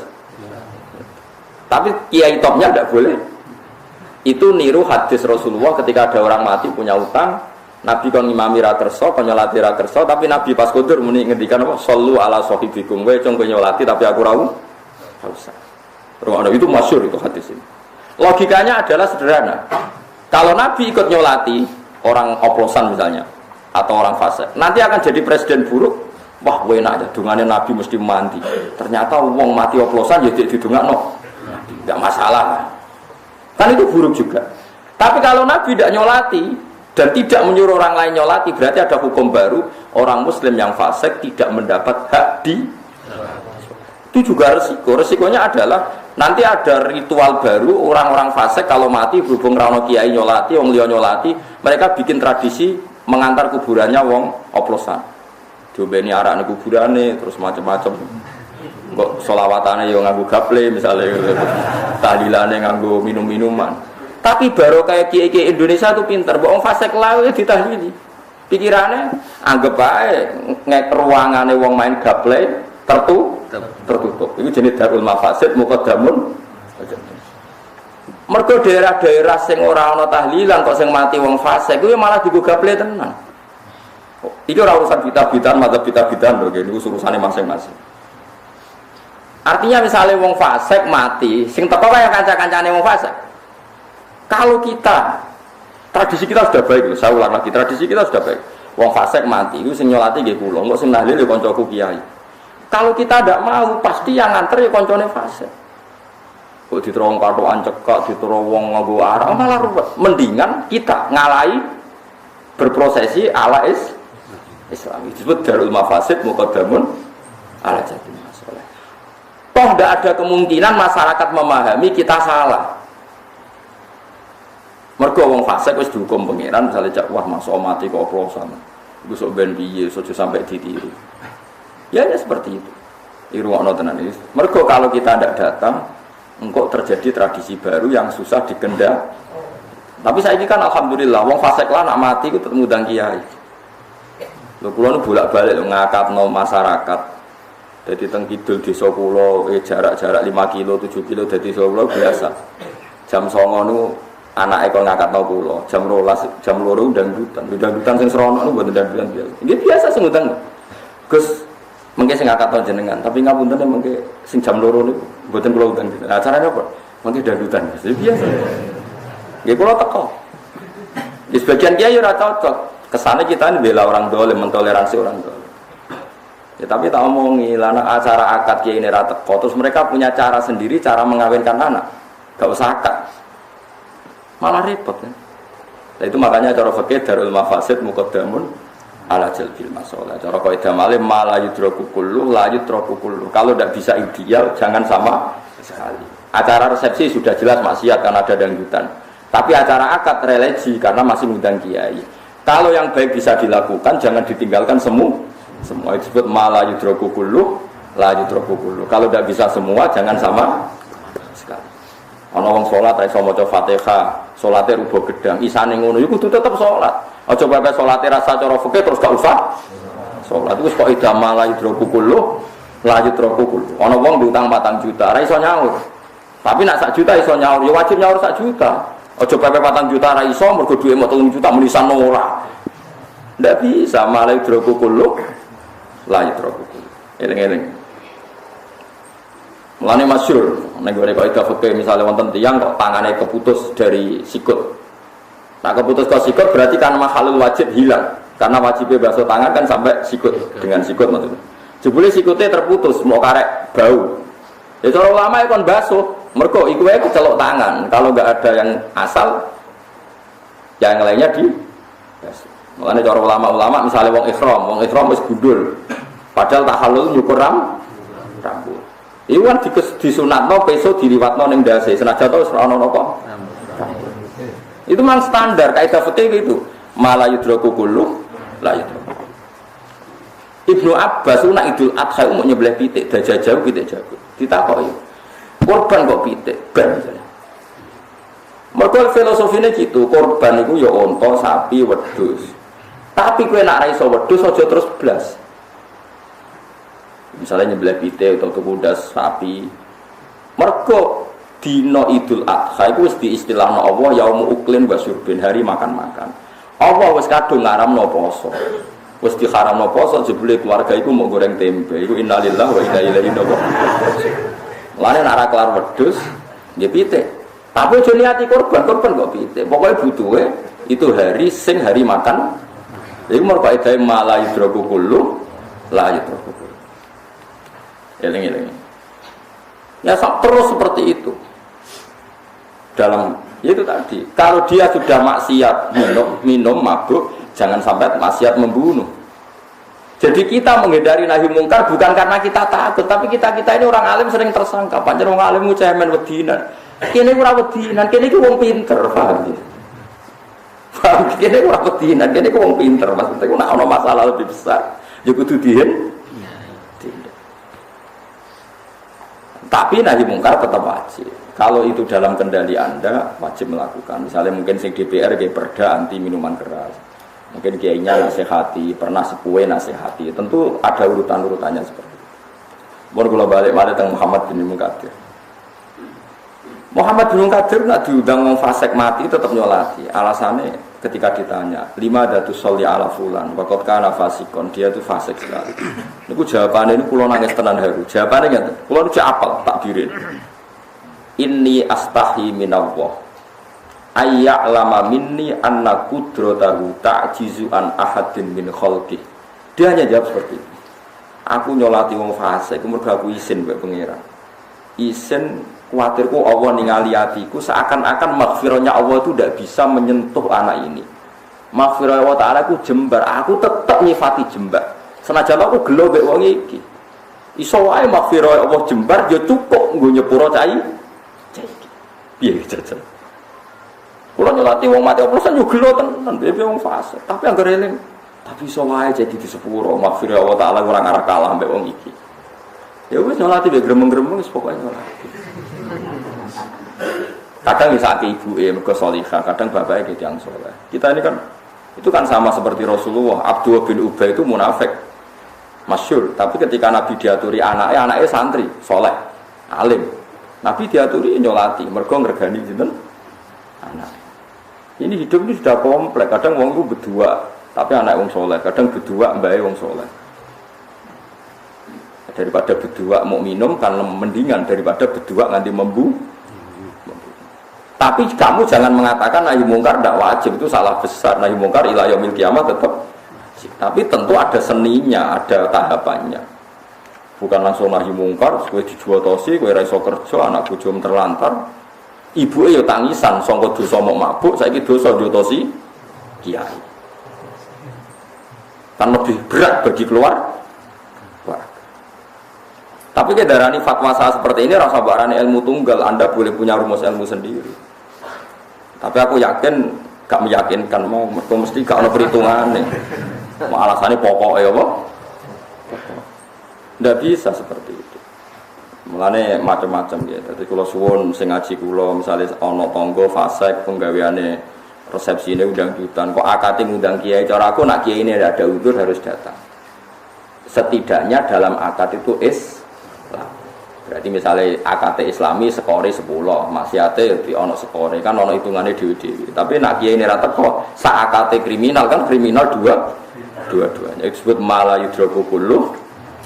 Tapi kiai topnya tidak boleh. Itu niru hadis Rasulullah ketika ada orang mati punya utang, Nabi kon ngimami ra kersa, kon nyolati ra kersa, tapi Nabi pas kudur muni ngendikan apa? Shallu ala sahibikum. Kowe cung nyolati tapi aku ra usah. Itu masyhur itu hadis ini. Logikanya adalah sederhana. Kalau Nabi ikut nyolati orang oplosan misalnya atau orang fasik, nanti akan jadi presiden buruk. Wah, enak aja dungane Nabi mesti mandi. Ternyata wong mati oplosan ya didungakno. Enggak masalah. Kan itu buruk juga. Tapi kalau Nabi tidak nyolati dan tidak menyuruh orang lain nyolati, berarti ada hukum baru, orang muslim yang fasik tidak mendapat hak di. Itu juga resiko. Resikonya adalah nanti ada ritual baru, orang-orang fasik kalau mati berhubung rano kiai nyolati, wong liya nyolati, mereka bikin tradisi mengantar kuburannya wong oplosan. Diobeni arak ning kuburane terus macam-macam. Kok sholawatane yo nganggo gaple misalnya, tahlilane nganggo minum-minuman. Tapi baru kayak kiai-kiai Indonesia itu pinter, wong fasik lawe ditahlili. Pikirane anggap ae ngek ruangane wong main gaple tertutup. Itu jenis darul mafasid muqaddamun. Mergo daerah-daerah sing ora ana tahlilan kok sing mati wong fasik kuwi malah digo gaple tenan. Iki ora urusan kitab-kitab, madzhab kitab-kitab lho, ini urusane masing-masing. Artinya misalnya wong fasik mati, sing teko kaya kanca-kancane wong fasik. Kalau kita tradisi kita sudah baik, saya ulang lagi, tradisi kita sudah baik. Wong fasik mati, itu sing nyolati nggih kula, kok sing nahlil ya kancaku kiai. Kalau kita tidak mau, pasti yang nganter ya kancane fasik. Kok diterowong katokan cekak, diterowong nganggo arak, malah ruwet. Mendingan kita ngalahi berprosesi ala Islam. Disebut darul mafasid muqaddamun ala jadil masalah. Toh tidak ada kemungkinan masyarakat memahami kita salah. Mergo wong fasik wis dihukum pangeran misalnya cak wah masuk mati kok oplosan. Iku sok ben piye sojo sampai ditiru. Ya seperti itu. Irungokno tenan iki. Mergo kalau kita tidak datang, engkau terjadi tradisi baru yang susah dikendali. Tapi saya ini kan alhamdulillah wong fasik lah nak mati ku tetep ngundang kiai. Lho kula nu bolak-balik lho ngakatno masyarakat. Dadi teng kidul desa kula jarak-jarak 5 kilo 7 kilo dadi desa kula biasa. Jam 09.00 nu anake kok ngakatno kula. Jam 12 jam 2 dangdutan sing serono nu mboten dangdutan biasa. Nggih biasa sing ngundang. Gus mengke sing ngakatno jenengan, tapi ngapunten mengke sing jam 2 niku mboten kula undang. Acarane apa? Mengke dangdutan. Biasa. Nggih kula teko. Di sebagian kiai ora cocok. Kesana kita ini bela orang dolim, mentoleransi orang dolim. Ya, tapi tak omongi, lana acara akad kiai ini rata teko. Terus mereka punya cara sendiri, cara mengawinkan anak. Gak usah akad. Malah repot kan. Nah, itu makanya cara fikih darul mafasid muqaddamun ala jalbil masalah. Cara kaidah malih mala yudraku kullu la yudraku kullu. Kalau tidak bisa ideal jangan sama sekali. Acara resepsi sudah jelas maksiat karena ada dangdutan. Tapi acara akad religi karena masih ngundang kiai. Kalau yang baik bisa dilakukan jangan ditinggalkan semua. Semua itu disebut mala yudraku kullu la yudraku kullu. Kalau tidak bisa semua jangan sama sekali. Ana wong salat iso maca Fatihah, salate rubo gedang, isane ngono iku kudu tetep salat. Aja bae salate rasa cara fikih terus gak usah salat. Iku kok ida mala yudraku kullu la yudraku kullu. Ana wong diutang 4 juta, ora iso nyaur. Tapi nak 1 juta iso nyaur, ya wajib nyaur 1 juta. Aja bae 4 juta ora iso mergo duwe 3 juta menisan ora. Ndak bisa mala yudraku kullu la yudraku kullu. Eling-eling. Mulane masyhur nek gore kaidah fikih misale wonten tiyang kok tangane keputus dari sikut. Nah keputus kok sikut berarti kan makhlul wajib hilang. Karena wajibnya basuh tangan kan sampai sikut dengan sikut maksudnya. Jebule sikutnya terputus mau karek bau. Ya cara ulama kon basuh, mergo iku wae kecelok tangan. Kalau enggak ada yang asal yang lainnya di basuh. Mulane cara ulama-ulama misale wong ihram wis gundul. Padahal tahallul nyukur rambut. Iku kan disunatno peso diliwatno ning ndase senajan to ora ono napa. Itu memang standar kaidah fikih itu. Mala yudraku kullu la yudraku. Ibnu Abbas nak Idul Adha mau nyembelih pitik dajah jauh pitik jago. Ditakoki. Korban kok pitik ben. Mergo filosofine gitu, korban iku ya unta, sapi, wedhus. Tapi kowe nak ra iso wedhus aja terus blas. Misalnya nyembelih pitik atau kuda sapi, mergo dino Idul Adha itu wis diistilahno Allah yaumu uklin wa syurbin, hari makan-makan. Allah wis kadung ngaramno poso. Wis diharamno poso jebule keluarga iku mau goreng tempe. Iku innalillahi wa inna ilaihi raji'un. Lane nek ora kelar wedhus nggih pitik. Tapi aja niati korban kok pitik. Pokoke butuhe itu hari sing hari makan. Iku mergo kaidah mala yudraku kullu la yudraku. Eling-eling. Ya terus seperti itu. Dalam itu tadi, kalau dia sudah maksiat minum mabuk, jangan sampai maksiat membunuh. Jadi kita menghindari nahi mungkar bukan karena kita takut, tapi kita ini orang alim sering tersangka. Pancen wong alim ku cemen wedinan. Kene ora wedinan, kene iki wong pinter, paham ya? Paham, kene ora wedinan, kene ku wong pinter. Maksudnya ku nek ana masalah lebih besar, ya kudu dihen. Tapi nahi mungkar tetap wajib. Kalau itu dalam kendali Anda wajib melakukan. Misalnya mungkin sing DPR kayak perda anti minuman keras. Mungkin kiainya nasihati, pernah sepuhe nasihati. Tentu ada urutan-urutannya seperti itu. Mohon kula balik teng Muhammad bin Munkadir. Muhammad bin Munkadir nak diundang wong fasik mati tetap nyolati. Alasannya ketika ditanya, 5 datus sholli ala fulan, waqad kana fasikon, dia itu fasik sekali. Niku jawabannya ini kula nangis tenan haru. Jawabannya ngeten, kula nu apal takdirin. Inni astahi minallah. Ayya'lama minni anna qudratahu ta'jizu an ahadin min khalqi. Dia hanya jawab seperti itu. Aku nyolati wong fasik, mergo aku izin mbek pangeran. Izin kuatirku Allah ningali hatiku seakan-akan maghfirahnya Allah itu tidak bisa menyentuh anak ini. Maghfirah Allah Ta'ala aku jembar, aku tetap nyifati jembar. Senajan aku gelo mbek wong iki. Iso wae maghfirah Allah jembar ya cukup nggo nyepuro cai. Piye jajan. Kula nyolati wong mati oplosan yo gelo tenan, dhewe wong fasik. Tapi anggere eling, tapi iso wae jadi di sepuro maghfirah Allah Ta'ala ora ngarah kalah mbek wong iki. Ya wis nyolati mbek gremeng-gremeng wis pokoke nyolati. Kadang misake ibuke mergo salihah, kadang bapake gitu yang saleh. Kita ini kan itu kan sama seperti Rasulullah. Abdullah bin Ubay itu munafik. Masyhur, tapi ketika Nabi diaturi anaknya santri, saleh, alim. Nabi diaturi nyolati, mergo ngregani sinten? Anak. Ini hidup ini sudah kompleks. Kadang wong itu berdua, tapi anak wong saleh, kadang berdua mbake wong saleh. Daripada berdua mau minum kan mendingan daripada berdua nganti membu. Tapi kamu jangan mengatakan nahi mungkar tidak wajib, itu salah besar. Nahi mungkar ila yaumil kiamat tetap. Tapi tentu ada seninya, ada tahapannya. Bukan langsung nahi mungkar, kowe dijual tosi, kowe ra iso kerja, anak bojo terlantar. Ibuke yo tangisan, sangka dosa mok mabuk, saiki dosa njotosi kiai. kan lebih berat bagi keluar. Tapi kedarani fatwa saya seperti ini rasa barani ilmu tunggal, Anda boleh punya rumus ilmu sendiri. Tapi aku yakin, gak meyakinkan mau, mesti gak ada perhitungan nih. Alasannya pokok ya apa? Tidak bisa seperti itu. Mulane macam-macam ya. Jadi kalau suwun sing ngaji kula misalnya ana tangga fasik penggaweane resepsi ini undang jutaan. Kok akate ngundang kiai, cara aku nak kiai ini ada udzur harus datang. Setidaknya dalam akad itu berarti misalnya akad Islami skore 10, maksiate di ono skore kan ono hitungannya dewi-dewi. Tapi nak kiai ini rata kok sak akad kriminal kan kriminal dua-duanya. Disebut malah yudroku kullu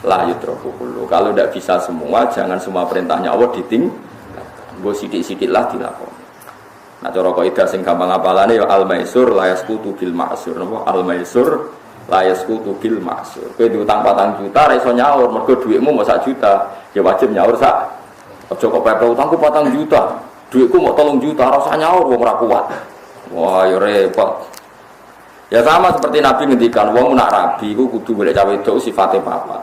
la yudroku kullu. Kalau tidak bisa semua, jangan semua perintahnya Allah ditinggalkan. Mbok sithik-sithik lah dilakoni. Nah cara kaidah sing gampang apalane ya al maisur la yasqutu bil ma'sur. Napa al maisur la yasqutu bil ma'sur. Kowe diutang 4 juta ra iso nyaur mergo dhuwitmu mau 1 juta. Ya wajib nyaur sak. Aja kok pepe utangku 4 juta. Dhuwitku mau 3 juta ora usah nyaur wong ora kuat. Wah ya repot. Ya sama seperti Nabi ngendikan wong nak rabi iku kudu golek cawe wedok sifate papat.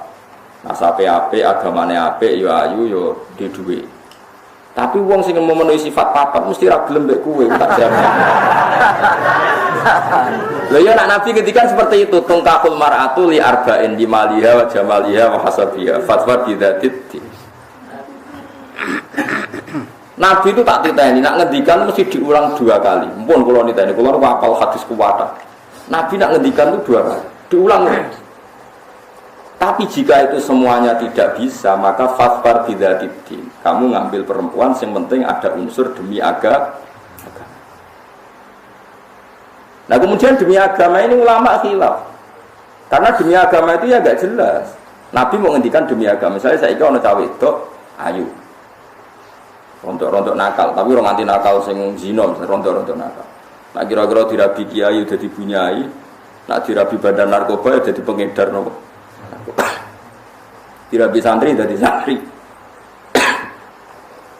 Nasabe apik, agamane apik, ya ayu ya di dhuwit. Tapi wong sing memenuhi sifat papat mesti ra gelem mbek kowe tak jamin. Lha ya nak Nabi ngendikan seperti itu, tungkahul mar'atu li arba'in di maliha wa jamaliha wa hasabiha fatwa bidzatid. Nabi itu tak titeni, nak ngendikan mesti diulang 2 kali. Mumpun kula niteni, kula hafal hadis kuwata. Nabi nak ngendikan itu 2 kali, diulang. Tapi jika itu semuanya tidak bisa, maka fatwa bidzatid. Kamu ngambil perempuan yang penting ada unsur demi agama. Nah kemudian demi agama ini ulama khilaf. Karena demi agama itu ya gak jelas. Nabi mau ngendikan demi agama. Misalnya saya ikut ono cawe wedok ayu. Rontok-rontok nakal, tapi orang anti nakal sing zina, rontok-rontok nakal. Nah kira-kira dirabi kiai udah dibunyai, nak dirabi badan narkoba udah pengedar nopo. Dirabi santri udah santri.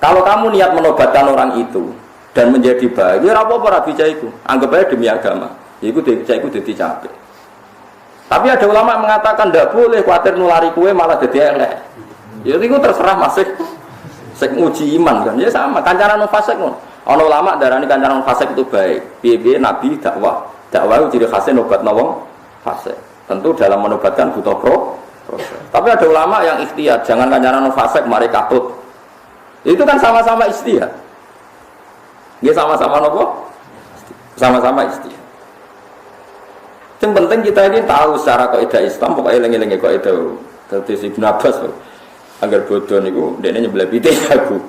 Kalau kamu niat menobatkan orang itu dan menjadi baik, ya apa-apa rabi caiku, anggap aja demi agama. Iku caiku dadi capek. Tapi ada ulama mengatakan tidak boleh, khawatir nulari kue malah jadi elek. Ya itu terserah masih sek nguji iman kan. Ya sama, kancaran fasik ngono. Ana ulama darani kancaran fasik itu baik. Piye-piye Nabi dakwah itu ciri khasnya nobatna wong fasik. Tentu dalam menobatkan butuh proses. Tapi ada ulama yang ikhtiar, jangan kancaran fasik mari katut. Itu kan sama-sama ikhtiar. Dia sama-sama nopo? Sama-sama istilah. Yang penting kita ini tahu secara kaidah Islam, pokoknya eling-eling kaidah. Terus Ibnu Abbas agar bodoh niku dekne nyebelah pite jago.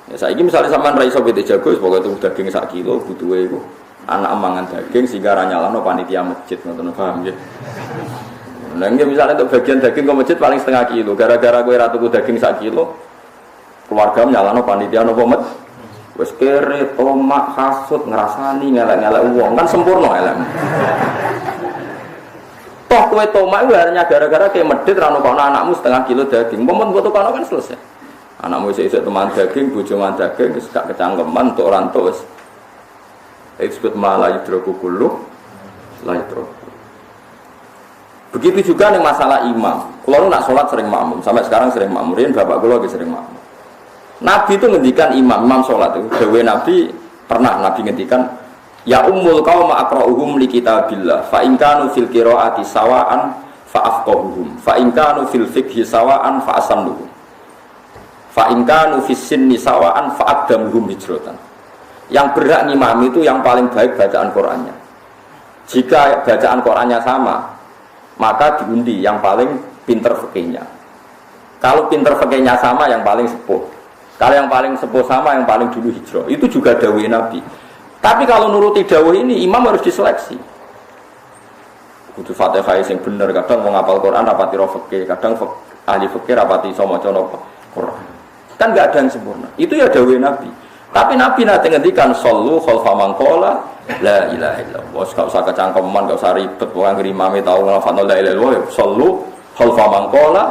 Ya saiki misalnya sampean ra iso pite jago, pokoke tuku daging 1 kilo butuhe iku anak mangan daging sehingga ra nyalano panitia masjid ngoten paham nggih. Lah nggih misalnya untuk bagian daging ke masjid paling 1/2 kilo, gara-gara kowe ra tuku daging 1 kilo keluarga nyalano panitia napa masjid. Wes kere tomak hasud ngrasani ngelak-ngelak uang kan sempurna elek. Toh kowe tomak itu hanya gara-gara kayak medit ra ono anakmu 1/2 kilo daging. Momen foto kono kan selesai. Anakmu isih teman daging, bojo man daging wis gak kecangkeman untuk orang tua wis. Itu disebut malah yudroku kullu la yudroku. Begitu juga nih masalah imam. Kalau nak sholat sering makmum, sampai sekarang sering makmum. Rian bapak gue lagi sering makmum. Nabi itu ngendikan imam sholat itu. Dewe Nabi pernah Nabi ngendikan ya ummul qaum aqra'uhum li kitabillah fa in kanu fil qiraati sawaan fa afqahuhum fa in kanu fil fiqhi sawaan fa asannuhum fa in kanu fis sinni sawaan fa aqdamuhum hijratan. Yang berhak ngimami itu yang paling baik bacaan Qur'annya. Jika bacaan Qur'annya sama, maka diundi yang paling pinter fikihnya. Kalau pinter fikihnya sama, yang paling sepuh. Kalau yang paling sepuh sama, yang paling dulu hijrah. Itu juga dawuh Nabi. Tapi kalau nuruti dawuh ini, imam harus diseleksi. Kudu Fatihah yang bener. Kadang mau ngapal Quran rapati ro fikih, kadang ahli fikih rapati iso maca Quran. Kan enggak ada yang sempurna. Itu ya dawuh Nabi. Tapi Nabi nanti ngendikan sallu khalfa man qala la ilaha illallah. Enggak usah kecangkeman, enggak usah ribet wong imame tau nglafadzno la ilaha illallah. Sallu khalfa man qala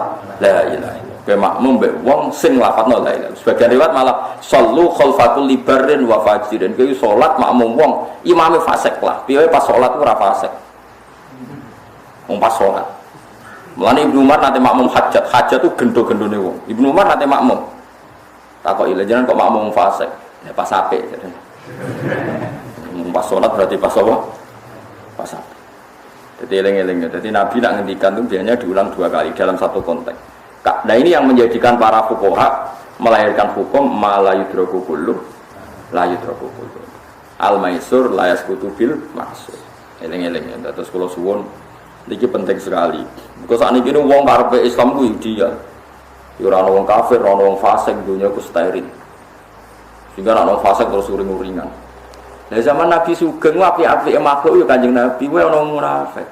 la ilaha illallah. Ke makmum mbek wong sing lafadzno la ilaha. Sebagian riwayat malah sallu khalfa kulli barrin wa fajirin. Kuwi salat makmum wong imame fasik lah. Piye pas salat ora fasik. wong pas salat. Mulane Ibnu Umar nate makmum hajat itu gendo-gendone wong. Ibnu Umar nate makmum. Takoki lha jenengan kok makmum fasik. Ya pas apik jare. Pas salat berarti pas apa? Pas apik. Jadi eling-eling. Jadi Nabi nak ngendikan itu biasanya diulang 2 kali dalam satu konteks. Nah ini yang menjadikan para fuqaha melahirkan hukum ma la yudraku kullu la yudraku kullu. Al-maisur la yasqutu bil maksud. Eling-eling. Terus kula suwun iki penting sekali. Because saat ini wong karepe Islam ku ideal. Ya ora ana wong kafir, ora ana wong fasik, dunya ku steril. Sehingga ana wong fasik terus uring-uringan. Lah zaman Nabi Sugeng apik-apike makhluk ya Kanjeng Nabi, wae ana wong munafik.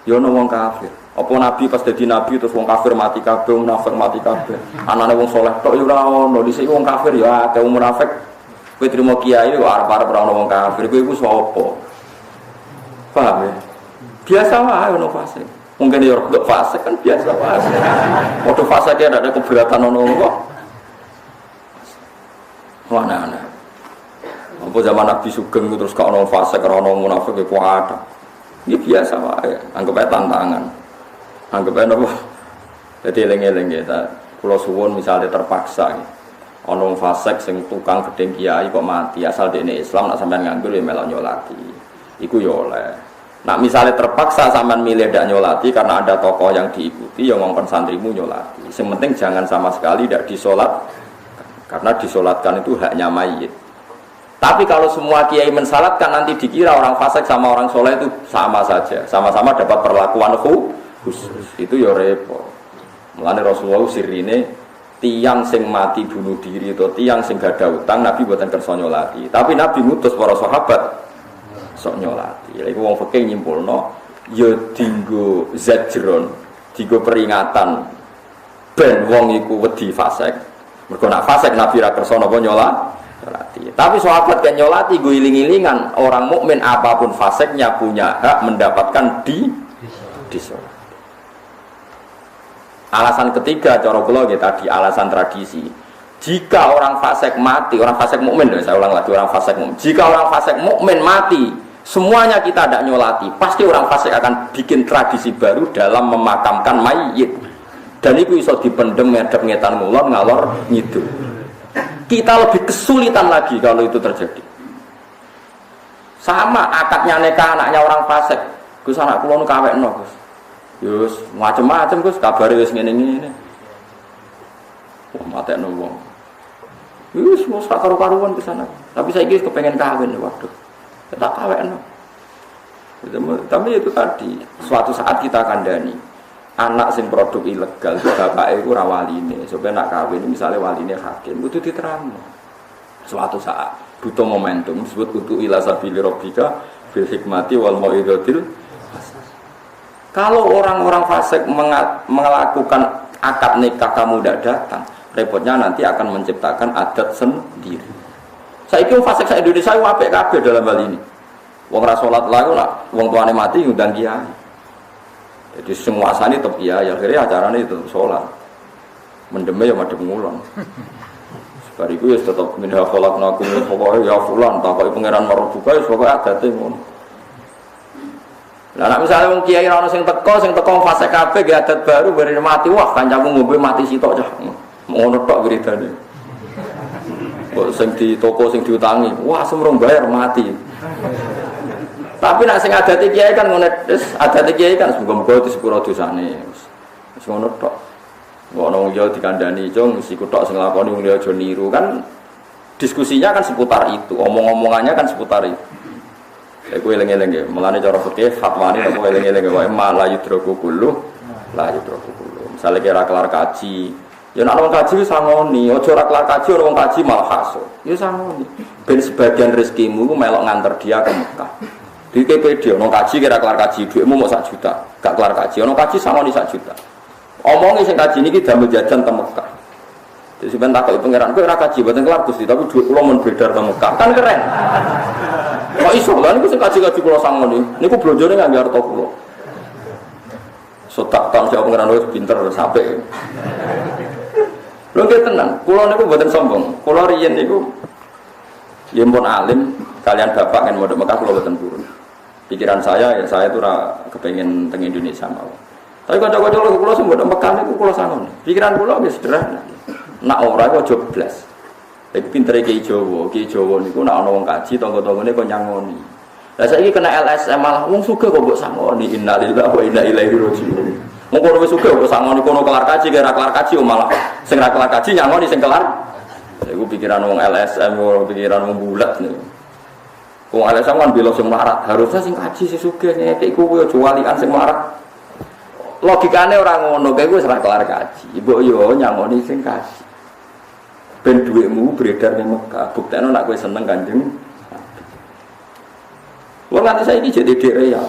Ya ana wong kafir. Apa Nabi pas dadi nabi terus wong kafir mati kabeh, munafik mati kabeh. Anane wong saleh tok ya ora ana. Dhisik wong kafir ya akeh wong munafik. Kowe trimo kiai kok arep-arep ora ana wong kafir. Kowe iku sapa? Paham ya? Biasa wae ono fase. Mungkin ya rodok fase kan biasa wae. Padha fase ki ada keberatan ono kok. Ana-ana. Apa zaman Nabi Sugeng terus gak ono fase karo ono munafik iku ada. Ini biasa wae, anggap aja tantangan. Anggap aja apa? Jadi eling-eling ya. Kula suwun misalnya terpaksa ono fasik sing tukang gedeng kiai kok mati asal dekne Islam nak sampean nganggur ya melok nyolati. Iku ya oleh. Nak misalnya terpaksa sampean milih ndak nyolati karena ada tokoh yang diikuti yang ngongkon santrimu nyolati. Yang penting jangan sama sekali ndak disolat karena disolatkan itu haknya mayit. Tapi kalau semua kiai mensalatkan nanti dikira orang fasik sama orang soleh itu sama saja, sama-sama dapat perlakuan khusus. Itu ya repot. Mulane Rasulullah sirine tiang sing mati bunuh diri atau tiang sing gak ada utang Nabi buatan kersa nyolati. Tapi Nabi ngutus para sahabat sok nyolati. Iku wong fikih nyimpulno ya dinggo zajron, dinggo peringatan ben wong iku wedi fasik. Mergo nek fasik Nabi ra kersa napa nyolati. Tapi sahabat kan nyolati gue iling-ilingan orang mukmin apapun fasiknya punya hak mendapatkan disolat. Alasan ketiga cara kula nggih tadi alasan tradisi. Jika orang fasik mati, orang fasik mukmin, saya ulang lagi orang fasik mukmin. Jika orang fasik mukmin mati, semuanya kita tidak nyolati. Pasti orang fasik akan bikin tradisi baru dalam memakamkan mayit. Dan itu iso dipendem medhep ngetan ngulon ngalor ngidul. Kita lebih kesulitan lagi kalau itu terjadi. Sama akadnya nikah anaknya orang fasik. Gus anak kula nu kawekno, Gus. Yus macam-macam Gus, kabare wis ngene-ngene. Wah, matekno wong. Yus mos tak karo-karuan ke sana. Tapi saiki kepengen kawin, waduh. Tak kawekno. Tapi itu tadi, suatu saat kita kandhani. Anak sing produk ilegal bapake iku ora waline, sampe nak kawin misalnya waline hakim kudu diterangno. Suatu saat butuh momentum disebut kudu ila sabili rabbika bil hikmati wal mau'izatil. Kalau orang-orang fasik melakukan akad nikah kamu tidak datang, repotnya nanti akan menciptakan adat sendiri. Saiki fasik sak Indonesia apik kabeh dalam hal ini. Wong ra salat lagu lah, wong tuane mati ngundang kiai. Jadi semua asani tetap ya akhirnya acaranya itu sholat mendeme ya madem ngulon sebariku ya tetap minha khalaqnakum min pokoknya ya fulan takoki pangeran marbuka ya pokoknya adate ngono. Lah nek misale wong kiai ana sing teko fase kabeh ge adat baru bari mati wah kancamu ngombe mati sitok cah ngono tok wiridane kok sing di toko sing diutangi wah semrong bayar mati. Tapi nak sing adate kiai kan ngono, adate kiai kan muga-muga disepuro dosane. Wis ngono tok. Ngono yo dikandani cung mesti kutok sing lakoni wong liya aja niru kan. Diskusinya kan seputar itu, omong-omongannya kan seputar itu. Ya kowe eling-eling nggih, mulane cara fikih fatwane kok eling-eling wae ma la yudraku kullu la yudraku kullu. Misale kira kelar kaji, ya nek wong kaji wis sangoni, aja ora kelar kaji ora wong kaji malah hasud. Ya sangoni. Ben sebagian rezekimu melok nganter dia ke Mekah. Di KPD, ono kaji kira kelar kaji, duitmu mau 1 juta, gak kelar kaji, ono kaji sama nih 1 juta. Omongnya sing kaji ini kita menjajan ke Mekah. Jadi sebentar kalau pengiran, gue kaji buatan kelar Gusti, tapi duit pulau menberedar ke Mekah, kan keren. Kok iso lah, ini sing kaji pulau sama nih, ini gue belanja nih nggak harta pulau. Sotak tahun siapa pengiran gue pinter sampai. Lo kayak tenang, pulau ini gue buatan sombong, pulau Rian ini gue, ya pun alim, kalian bapak kan mau Mekah pulau buatan turun. Pikiran saya ya saya tuh kepengen teng Indonesia mau. Tapi kanca-kanca kula sing mbok Mekah niku kula sangon. Pikiran kula nggih sederhana. Nak ora kok aja blas. Iki pintere Ki Jawa niku nak ana wong kaji tangga-tanggane kok nyangoni. Lah saiki kena LSM malah wong sugih kok mbok sangoni innalillahi wa inna ilaihi raji'un. Wong kono wis sugih kok sangoni kono kelar kaji kira kelar kaji malah sing ra kelar kaji nyangoni sing kelar. Iku pikiran wong LSM, pikiran wong bulat niku. Wong LSM kan bela sing melarat, harusnya sing kaji sing sugih nek iku kowe aja walikan sing melarat. Logikane ora ngono, kowe wis ra kelar kaji. Mbok yo nyangoni sing kaji. Ben dhuwitmu beredar ning Mekah, buktekno nek kowe seneng Kanjeng. Wong nganti saiki jadi dhewe ya.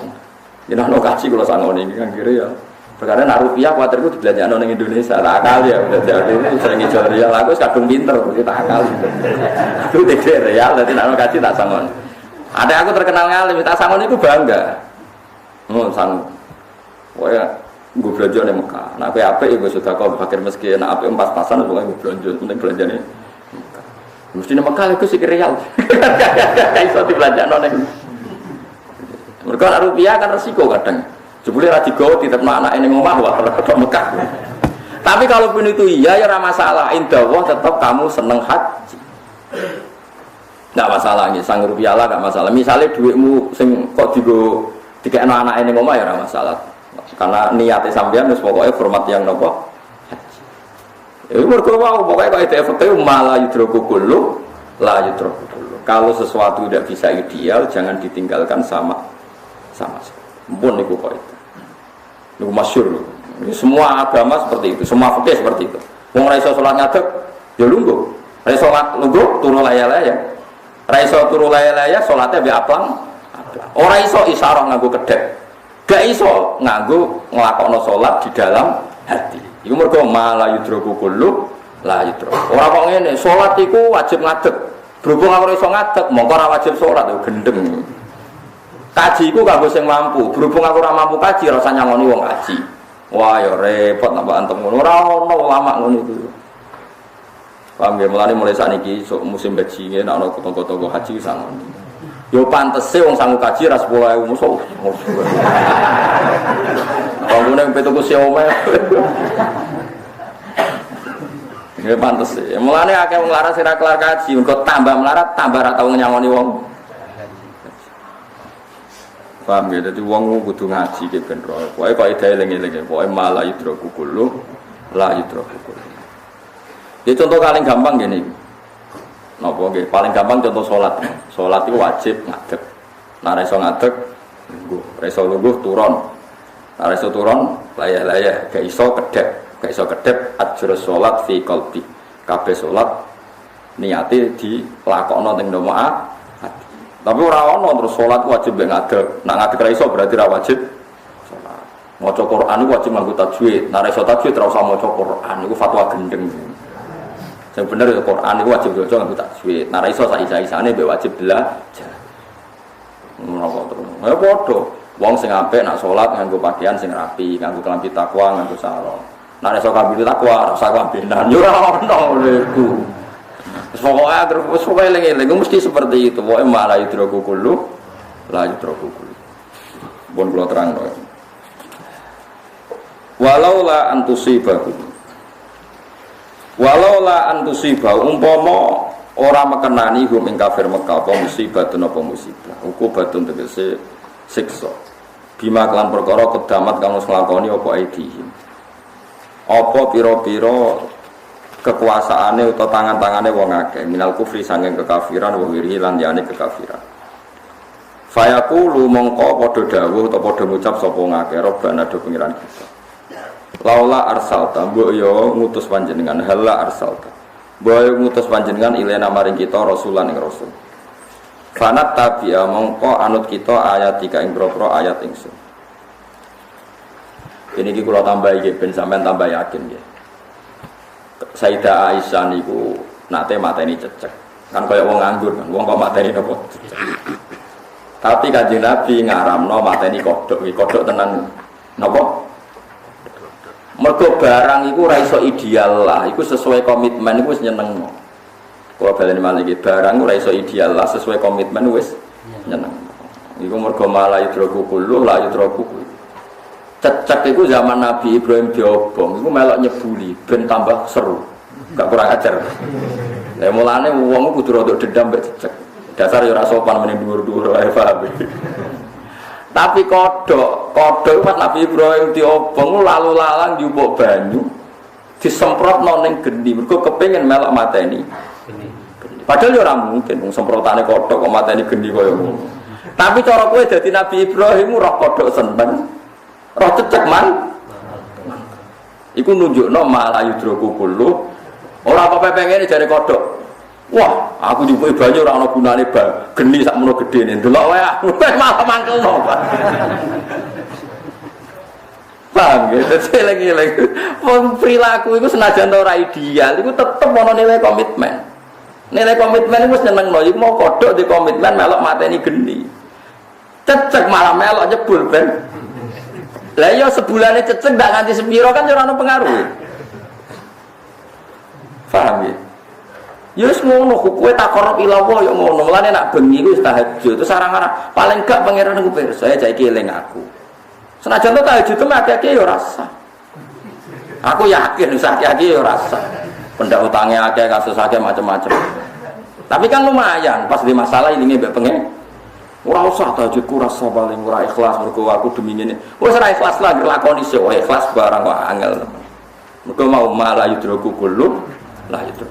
Yen ana kaji kula sangoni iki kan kira ya. Perkara nak rupiah kuatirku dibelanjakno ning Indonesia, tak akal ya. Dadi sering ngijol real, aku wis kadung pinter, tak akal. Aku dhewe real, dadi nek ana kaji tak sangoni. Ada aku terkenal ngalim, tak sangon itu bangga. Sang, wah, gue belanja nih Mekah. Nah, apa ibu sudah kau fakir miskin, nah apa pas-pasan, gue belanja, penting belanja nih. Mesti nih Mekah itu sih real. Kayak iso dibelanja noneng. Mereka rupiah kan resiko kadang. Jebule ra digawa titip anak ini ngomah wah ke Mekah. Tapi kalaupun itu iya ya ora masalah. Indallah tetap kamu seneng haji. Nggak masalah nih, sang rupiah lah nggak masalah. Misalnya duitmu sing kok digo dikekno anak ini ngomah ya ora masalah. Karena niatnya sampean wis pokoknya format yang nopo. Ya mergo wae pokoke kok efektif malah yudroku kullu la yudroku kullu. Kalau sesuatu tidak bisa ideal jangan ditinggalkan sama sekali. Mumpun niku kok itu. Niku masyhur lho. Semua agama seperti itu, semua fikih seperti itu. Wong ora iso salat ngadeg ya lungguh. Ora iso lungguh turu laya-laya. Ora iso turu laya-laya salate mbek aplang. Ora iso isyarah nganggo kedhek. Gak iso nganggo nglakokno salat di dalam hati. Iku mergo mala yudroku kullu la yudro. Ora kok ngene, salat iku wajib ngadeg. Berhubung aku ora iso ngadeg, mongko ora wajib salat yo gendeng. Kaji iku kanggo sing mampu. Berhubung aku ora mampu kaji, ora usah nyangoni wong kaji. Wah ya repot nambah antem ngono. Ora ono ulama ngono iku. Paham ya, mulai saniki musim haji ngene ana toko-toko haji sangon. Yo pantese wong sangu kaji ra 10.000 musuh. Bangunane petuku siome. Ya pantese. Mulane akeh wong laras ora kelar kaji, engko tambah melarat tambah ra tau nyangoni wong. Paham ya, dadi wong kudu ngaji ki ben ro. Pokoke kok ide eling-eling, pokoke malah yudroku kullu la yudroku kullu. Ya contoh paling gampang gini. Napa nggih? Paling gampang contoh salat. Salat itu wajib ngadeg. Nek iso ngadeg, lungguh. Nek iso lungguh turun. Nek iso turun, laya-laya, gak iso kedhep. Gak iso kedhep ajrus salat fi qalbi. Kabeh salat niate dilakokno teng doa. Tapi ora ono terus salat wajib ngadeg. Nek ngadeg ra iso berarti ra wajib salat. Maca Quran itu wajib nganggo tajwid. Nek ra iso tajwid ora usah maca Quran. Iku fatwa gendeng. Yang benar ya Quran itu wajib baca nganggo tajwid. Nek ra iso sak-isane mbek wajib belajar. Ngono terus. Ya padha. Wong sing apik nak salat nganggo pakaian sing rapi, nganggo kelambi takwa, nganggo sarung. Nek iso kelambi takwa, rasa kelambinan yo ora ono iku. Pokoknya terus pokoknya lagi mesti seperti itu. Pokoknya malah yudroku kullu la yudroku kullu. Bon kula terangno. Walaula antusibahu. Walaula antusibahu umpama ora mekenani hum ing kafir Mekah apa musibah apa musibah. Ukubatun tegese siksa. Bima kelan perkara kedamat kamu nglakoni apa aidihim. Apa pira-pira kekuasaane utawa tangan-tangane wong akeh minal kufri sanging kekafiran wa wiri lan liyane kekafiran. Fayaqulu mongko padha dawuh utawa padha ngucap sapa ngakeh robbana do pengiran kita. Laula arsalta mbok yo ngutus panjenengan halla arsalta. Mbok yo ngutus panjenengan ilena maring kita rasulan ing rasul. Fanat tabi'a mongko anut kita ayat 3 ing boro ayat ingsun. Ini iki kula tambahi nggih ben sampean tambah yakin nggih. Sayyidah Aisyah niku nate mateni cecek. Kan kaya wong nganggur kan, wong kok mateni napa? Tapi Kanjeng Nabi ngaramno mateni kodhok, kodhok tenan napa? Mergo barang iku ora iso ideal lah, iku sesuai komitmen iku wis nyenengno. Kula baleni malih iki barang ora iso ideal lah sesuai komitmen wis nyeneng. Iku mergo malah yudroku kulluh la yudroku. Cecek iku zaman Nabi Ibrahim diobong, iku melok nyebuli ben tambah seru. Gak kurang ajar. Lah mulane wong kudu rada dendam mbek cecek. Dasar ya ora sopan meneh dhuwur-dhuwur wae paham. Tapi kodhok pas Nabi Ibrahim diobong lalu lalang njupuk banyu disemprotno ning geni mergo kepengin melok mateni. Padahal ya ora mungkin wong semprotane kodhok kok mateni geni kaya ngono. Tapi cara kowe dadi Nabi Ibrahim roh kodhok seneng. Roh cecek man. Iku nunjukno malah yudroku kullu. Ora apa pengen jare kodhok. Wah, aku njupuk banyu ora ana gunane geni sakmono gedene. Ndelok wae aku malah mangkelno. Paham ya? Dadi lagi-lagi perilaku iku senajan ora ideal, iku tetep ana nilai komitmen. Nilai komitmen iku senengno, iku mau kodhok di komitmen melok mateni geni. Cecek malah melok jebul ben. Lah iya sebulane cecek ndak nganti sepiro kan ora ono pengaruh. Paham ya? Ya wis ngono, kowe takorup ila Allah ya ngono. Mulane nak bengi ku wis tahajud. Terus arang-arang paling gak pangeran ku pirsa saya saiki eling aku. Senajan to tahajud akeh-akeh ya rasa. Aku yakin wis akeh-akeh ya rasa. Pendak utangnya akeh, kasus akeh macam-macam. Tapi kan lumayan pas di masalah ini mbek pengen. Ora usah tahajudku rasa paling ora ikhlas mergo aku demi ngene. Wis ora ikhlas lah nglakoni sik wae ikhlas barang kok angel. Mergo mau malah yudroku kullu lah itu.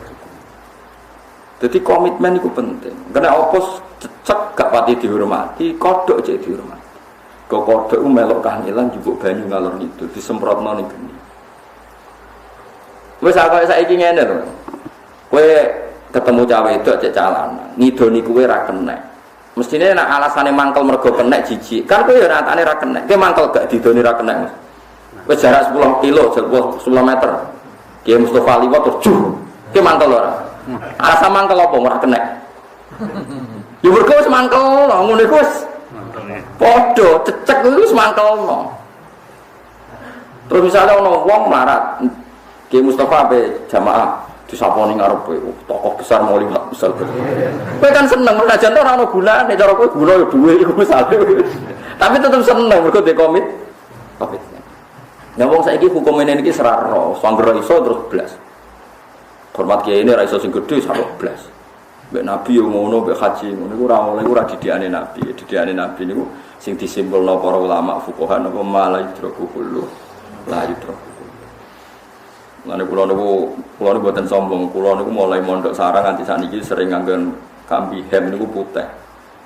Jadi komitmen itu penting. Karena opos cecek gak pati dihormati, kodok jadi dihormati. Kau kodok itu melok kahnilan jupuk banyu ngalor itu disemprotno ning geni. Wis saya ingin ngene lho. Kowe ketemu cawe itu cek calana, ngidoni kowe ra kenek. Mestine nek alasane mangkel mergo kenek jijik. Kan kowe ya ratane ra kenek. Kowe mangkel gak didoni ra kenek. Wis jarak 10 kilo, 10 meter. Ki Mustofa liwat terus juh. Kowe mangkel ora? Alasan mangkel apa ora kenek? Ya mergo wis mangkel, ngono iku wis. Padha cecek kuwi wis mangkelno. Terus misalnya ono wong melarat, Ki Mustafa ape jamaah disaponi ngarepe tokoh besar mau liwat misal. Kowe kan seneng menajan ora ono gunane, cara kowe guna ya duwe iku misale. Tapi tetep seneng mergo de komit. Nah wong saiki hukum ini serar ro, sangger iso terus blas. Hormat kiai ini ra iso sing gedhe sak blas. Mbek Nabi yo ngono, mbek haji ngono iku ora oleh ora didikane Nabi. Didikane Nabi niku sing disimpulno para ulama fuqaha napa malah yudroku kullu la yudroku. Lan kula niku mboten sombong, kula niku mulai mondok sarang nganti saniki sering nganggo kambi hem niku putih.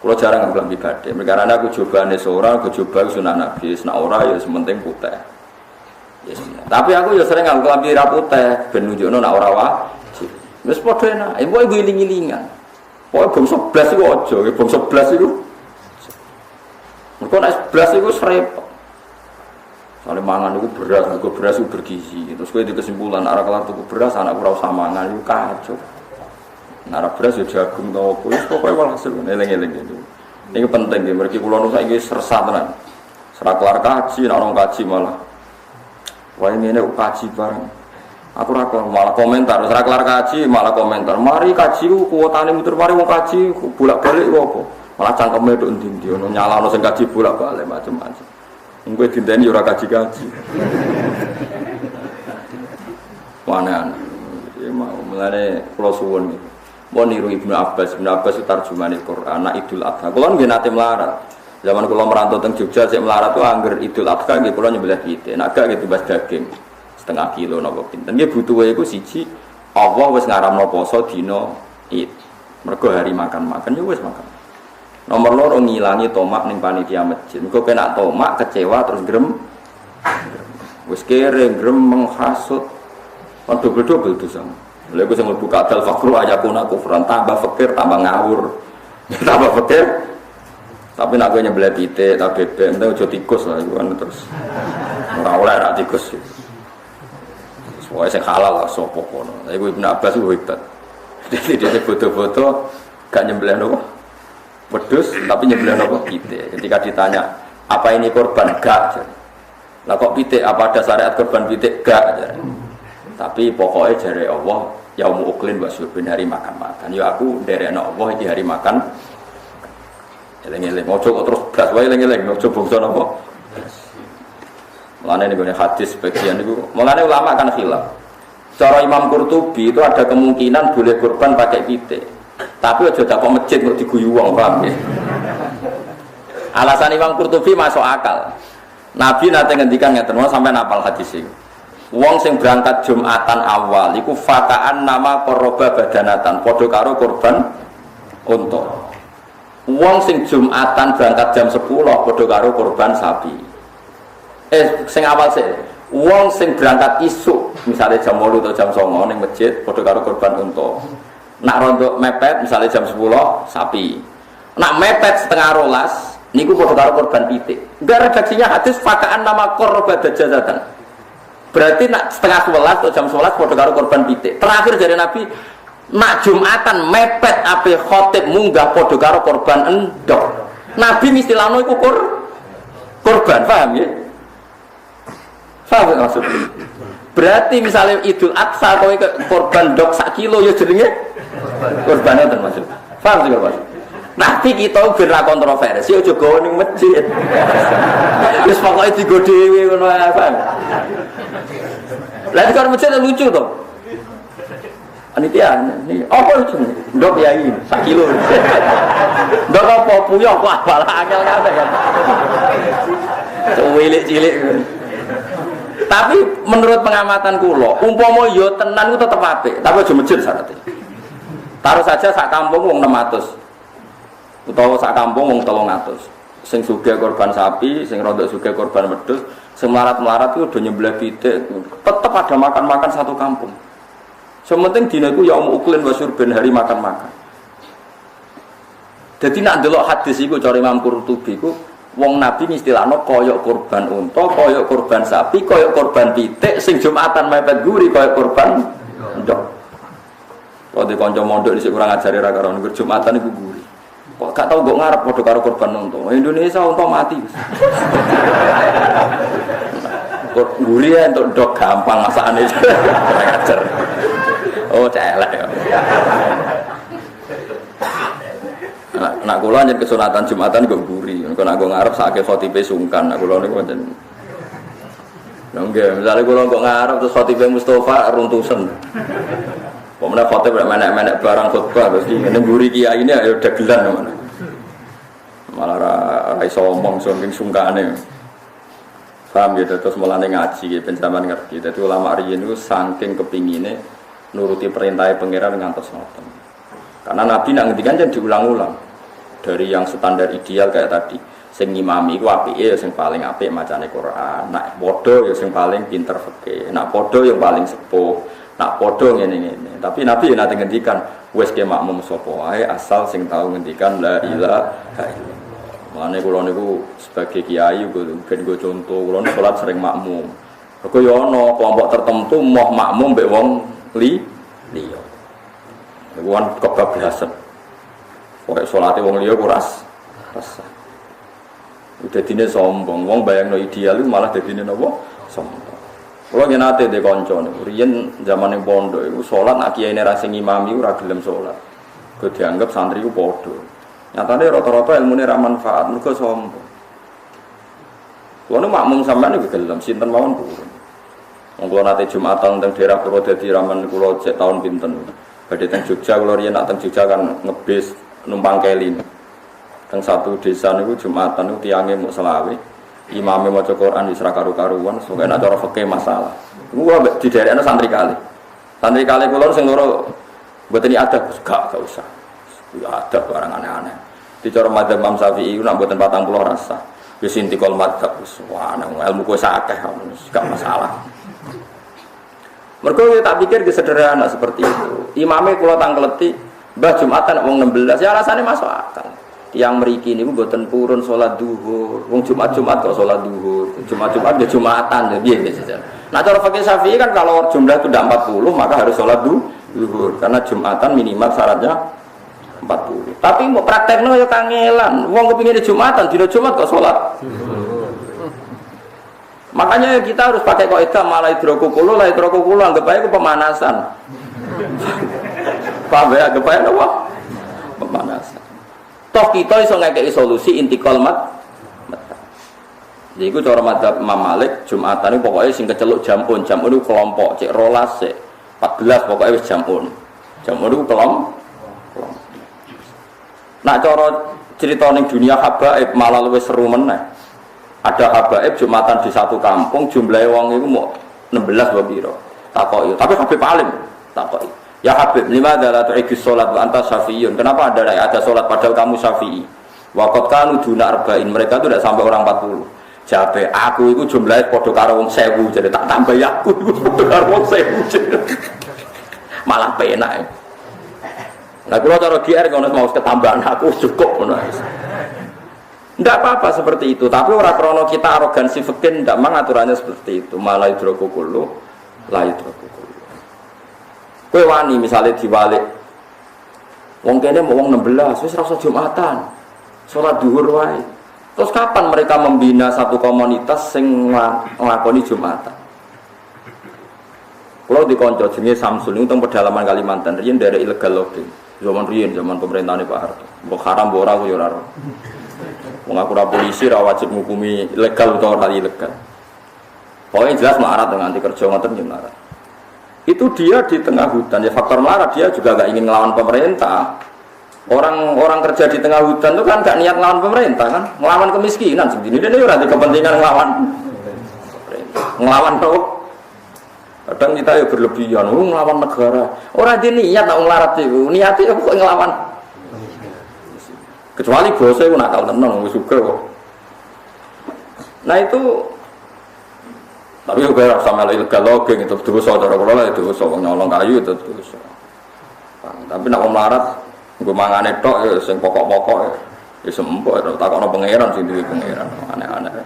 Kula jarang nganggo kambi bathik. Merkarane aku jobane seorang, aku coba sunah Nabi, nek ora ya sementing putih. Yes, tapi aku ya sering nganggo kambi ra putih ben nunjukno nek ora wajib. Wis padha enak, iku iling-ilingan. Pokoke bangsa blas iku aja, bangsa blas iku. Mergo nek blas iku repot. Soale mangan iku beras iku bergizi. Terus kowe di kesimpulan arek kelar tuku beras anak ora usah mangan iku kacau. Nek beras ya jagung to opo wis pokoke walhasil eling-eling itu. Ini penting nggih, mergi kula nu saiki resah tenan. Serak kelar kaji, nek ora kaji malah wae ngene kaji bareng. Aku ora malah komentar, serak kelar kaji malah komentar. Mari kaji ku kuotane muter mari wong kaji bolak-balik opo. Malah cangkeme tok ndi-ndi ono nyalano sing kaji bolak-balik macam-macam. Kowe dinteni ora kaji-kaji. Mana ya mau mulane kula suwun iki. Mau niru Ibnu Abbas itu tarjumane Quran anak Idul Adha. Kula nggih nate melarat. Zaman kula merantau teng Jogja sik melarat tuh angger Idul Adha nggih kula nyembelih pitik. Nek gak gitu bas daging setengah kilo napa pinten. Nggih butuhe iku siji Allah wis ngaramno poso dina Id. Mergo hari makan ya wis makan. Nomor loro ngilangi tomak ning panitia masjid. Engko kena tomak kecewa terus grem. Wis kere grem menghasut. Double-double dosa. Lha iku sing mlebu kadal fakru ayakuna kufran tambah fakir tambah ngawur. Tambah fakir. Tapi nek kowe nyembelih pitik ta bebek entek aja tikus lah iku kan terus. Ora oleh ra tikus. Soale sing halal lah sapa kono. Lha iku Ibnu Abbas ku hebat. Jadi dia foto-foto gak nyembelih nopo wedhus tapi nyembelih nopo pitik. Ketika ditanya, "Apa ini korban?" Gak. Lah kok pitik apa ada syariat korban pitik? Gak. Tapi pokoknya jare Allah yaumul uklin wa syurbin hari makan-makan. Ya aku nderekno Allah iki hari makan. Eling-eling, ojo kok terus beras wae eling-eling, ojo bangsa napa. Mulane niku hadis bagian niku, mulane ulama kan khilaf. Cara Imam Qurtubi itu ada kemungkinan boleh kurban pakai pitik. Tapi aja tak kok masjid kok diguyu wong, paham ya? Alasan Imam Qurtubi masuk akal. Nabi nate ngendikan ngeten, sampai napal hadis iki. Wong sing berangkat Jumatan awal iku fakaan nama qoroba badanatan, padha karo kurban unta. Wong sing Jumatan berangkat jam 10 padha karo kurban sapi. Sing awal sih. Wong sing berangkat isuk, misalnya jam 8 atau jam 9 ning masjid padha karo kurban unta. Nak rondo mepet misalnya jam 10 sapi. Nak mepet setengah rolas niku padha karo kurban pitik. Enggak redaksinya hadis fakaan nama qoroba dajazatan. Berarti nak setengah 11 atau jam 11 padha karo kurban pitik. Terakhir dari Nabi nak Jumatan mepet ape khotib munggah padha karo kurban endok. Nabi istilahno iku kurban, paham ya? Paham maksudnya? Berarti misalnya Idul Adha kowe kurban endok 1 kilo ya jenenge kurban itu maksud. Paham sih Mas? Nanti kita kira kontroversi aja gawe ning masjid. Wis pokoke digo dhewe ngono ae, paham? Lah di masjid lucu toh. Panitia ini apa lucu? Ndok ya ini 1 kilo. Ndok apa puyuh kok abal angel kabeh kan. Cilik-cilik. Tapi menurut pengamatan kula, umpama yo tenan ku tetep apik, tapi aja masjid syaratnya. Taruh saja sak kampung wong 600. Utawa sak kampung wong 300. Sing sugih korban sapi, sing rodok sugih korban wedhus, sing melarat-melarat itu udah nyembelih pitik, tetap ada makan-makan satu kampung. Sementing dina iku ya uklin wa syurban hari makan-makan. Jadi nak ndelok hadis iku cara Imam Qurtubi iku wong Nabi istilahno koyok korban unta, koyok korban sapi, koyok korban pitik, sing Jumatan mepet guri koyok korban ndok. Kalau di kanca mondok dhisik kurang ajare ra karo ngger Jumatan iku guri. Kok gak tau kok ngarep padha karo korban unta. Indonesia unta mati. Kok guri ya untuk ndok gampang masakane. Kurang ajar. Oh, celek ya. Nak kula nyen kesunatan Jumatan kok guri. Engko nak ngarep sakake khotibe sungkan. Nak kula niku pancen. Lha nggih, misale kula kok ngarep terus khotibe Mustofa runtusen. Pemene khotib nek menek-menek barang khotbah terus ngene guri kiai ini ayo dagelan ngono. Malah ra iso omong saking sungkane. Paham ya terus mulane ngaji ben sampean ngerti. Dadi ulama riyen niku saking kepingine nuruti perintah pangeran ngantos ngoten. Karena Nabi nak ngendikan jan diulang-ulang. Dari yang standar ideal kayak tadi, sing ngimami iku apike ya sing paling apik macane Quran. Nak padha ya sing paling pinter fikih. Nak padha yang paling sepuh. Nak padha ngene-ngene. Tapi Nabi nate ngendikan wis ke makmum sapa wae asal sing tau ngendikan la ilaha illallah. Mane kula niku sebagai kiai ben go contoh kula salat sering makmum. Mergo ya ana kelompok tertentu moh makmum mbek wong liya. Iku kan kebablasan. Pokoke salate wong liya ku rasa. Udah dine sombong, wong bayangno ideal iku malah dadine napa? Sombong. Kalau nggak nate deh konco nih, rian zaman yang pondok itu sholat nak kiai ini rasa ngimami ura gelem sholat, gue dianggap santri itu podo. Nyatanya rata-rata ilmu ini raman manfaat, mereka sombong. Kalau makmum sampean itu gelem, sinten mawon turun. Kalau nate Jumatan tentang daerah Purwodadi raman kulo cek tahun pinten. Badhe teng Jogja kalau rian nak teng Jogja kan ngebis numpang kelin. Teng satu desa niku Jumatan niku tiange muk selawe. Imamnya maca Quran di serak karu-karuan, so kena cara fikih masalah. Gua di daerahnya santri kali kulon sing loro mboten ada, gak usah. Ya ada barang aneh-aneh. Di cara madzhab Imam Syafi'i nak mboten 40 rasa. Wis intikal madzhab wis ilmu ku sakeh gak masalah. Mergo tak pikir sederhana seperti itu. Imamnya kula tangkleti, Mbah Jumatan wong 16, ya alasannya masuk akal. Yang meriki ini buatan purun sholat duhur, wong Jumat kok sholat duhur, Jumat ya Jumatan, jadi biasa. Nah cara fakih Syafi'i kan kalau jumlah itu tidak 40 maka harus sholat duhur, karena Jumatan minimal syaratnya 40. Tapi mau prakteknya ya kangelan, wong kepingin di Jumatan, tidak Jumat kok sholat. Makanya kita harus pakai kaidah malah hidrokukulo, anggap aja itu pemanasan. Paham ya, anggap aja apa? Pemanasan. toh kita iso ngekeki solusi intikal mat. Jadi itu cara madzhab Imam Malik Jumatan itu pokoknya sing keceluk jamun itu kelompok cek rolas cek 14 pokoknya wis jamun itu kelompok. Nak cara cerita ning dunia habaib malah luwih seru meneh. Ada habaib Jumatan di satu kampung jumlahe wong iku mau 16 wae piro. Takoki, tapi Habib alim takoki. Ya Habib, lima adalah tu'idus sholat wa anta syafi'iyun. Kenapa ada sholat padahal kamu syafi'i? Waqat kanu duna arba'in. Mereka itu tidak sampai orang 40. Jabe, aku itu jumlahnya podo karo wong 1000. Jadi tak tambah aku itu podo karo wong 1000. Malah penak ya. Nah kalau cara GR kalau mau ketambahan aku cukup. Tidak apa-apa seperti itu. Tapi orang krono kita arogansi fikih tidak mang aturannya seperti itu. Malah idroku kullu, la idroku kullu. Kowe wani misalnya diwalik wong kene mau wong 16 wis rasa Jumatan salat zuhur wae terus kapan mereka membina satu komunitas sing nglakoni Jumatan. Kalau di konco jenenge Samsul itu teng pedalaman Kalimantan riyen daerah ilegal logging zaman pemerintahan Pak Harto mbok haram mbok ora yo ora wong aku ora polisi ora wajib ngukumi legal utawa ora ilegal pokoknya jelas melarat dengan anti kerja ngoten yo melarat. Itu dia di tengah hutan ya faktor melarat dia juga gak ingin ngelawan pemerintah. Orang kerja di tengah hutan itu kan gak niat ngelawan pemerintah kan, ngelawan kemiskinan segini dia nanti kepentingan ngelawan tuh. Kadang kita ya berlebihan, ngelawan negara. Orang dia niat nak melarat itu, niatnya kok ngelawan. Kecuali bosnya itu nakal tenang, suka kok. Nah itu. Tapi juga sama ilegal logging itu dosa cara kula itu dosa nyolong kayu itu dosa. Tapi nak melarat nggo mangane tok ya sing pokok-pokok ya sempok takokno pangeran sing duwe pangeran aneh-aneh.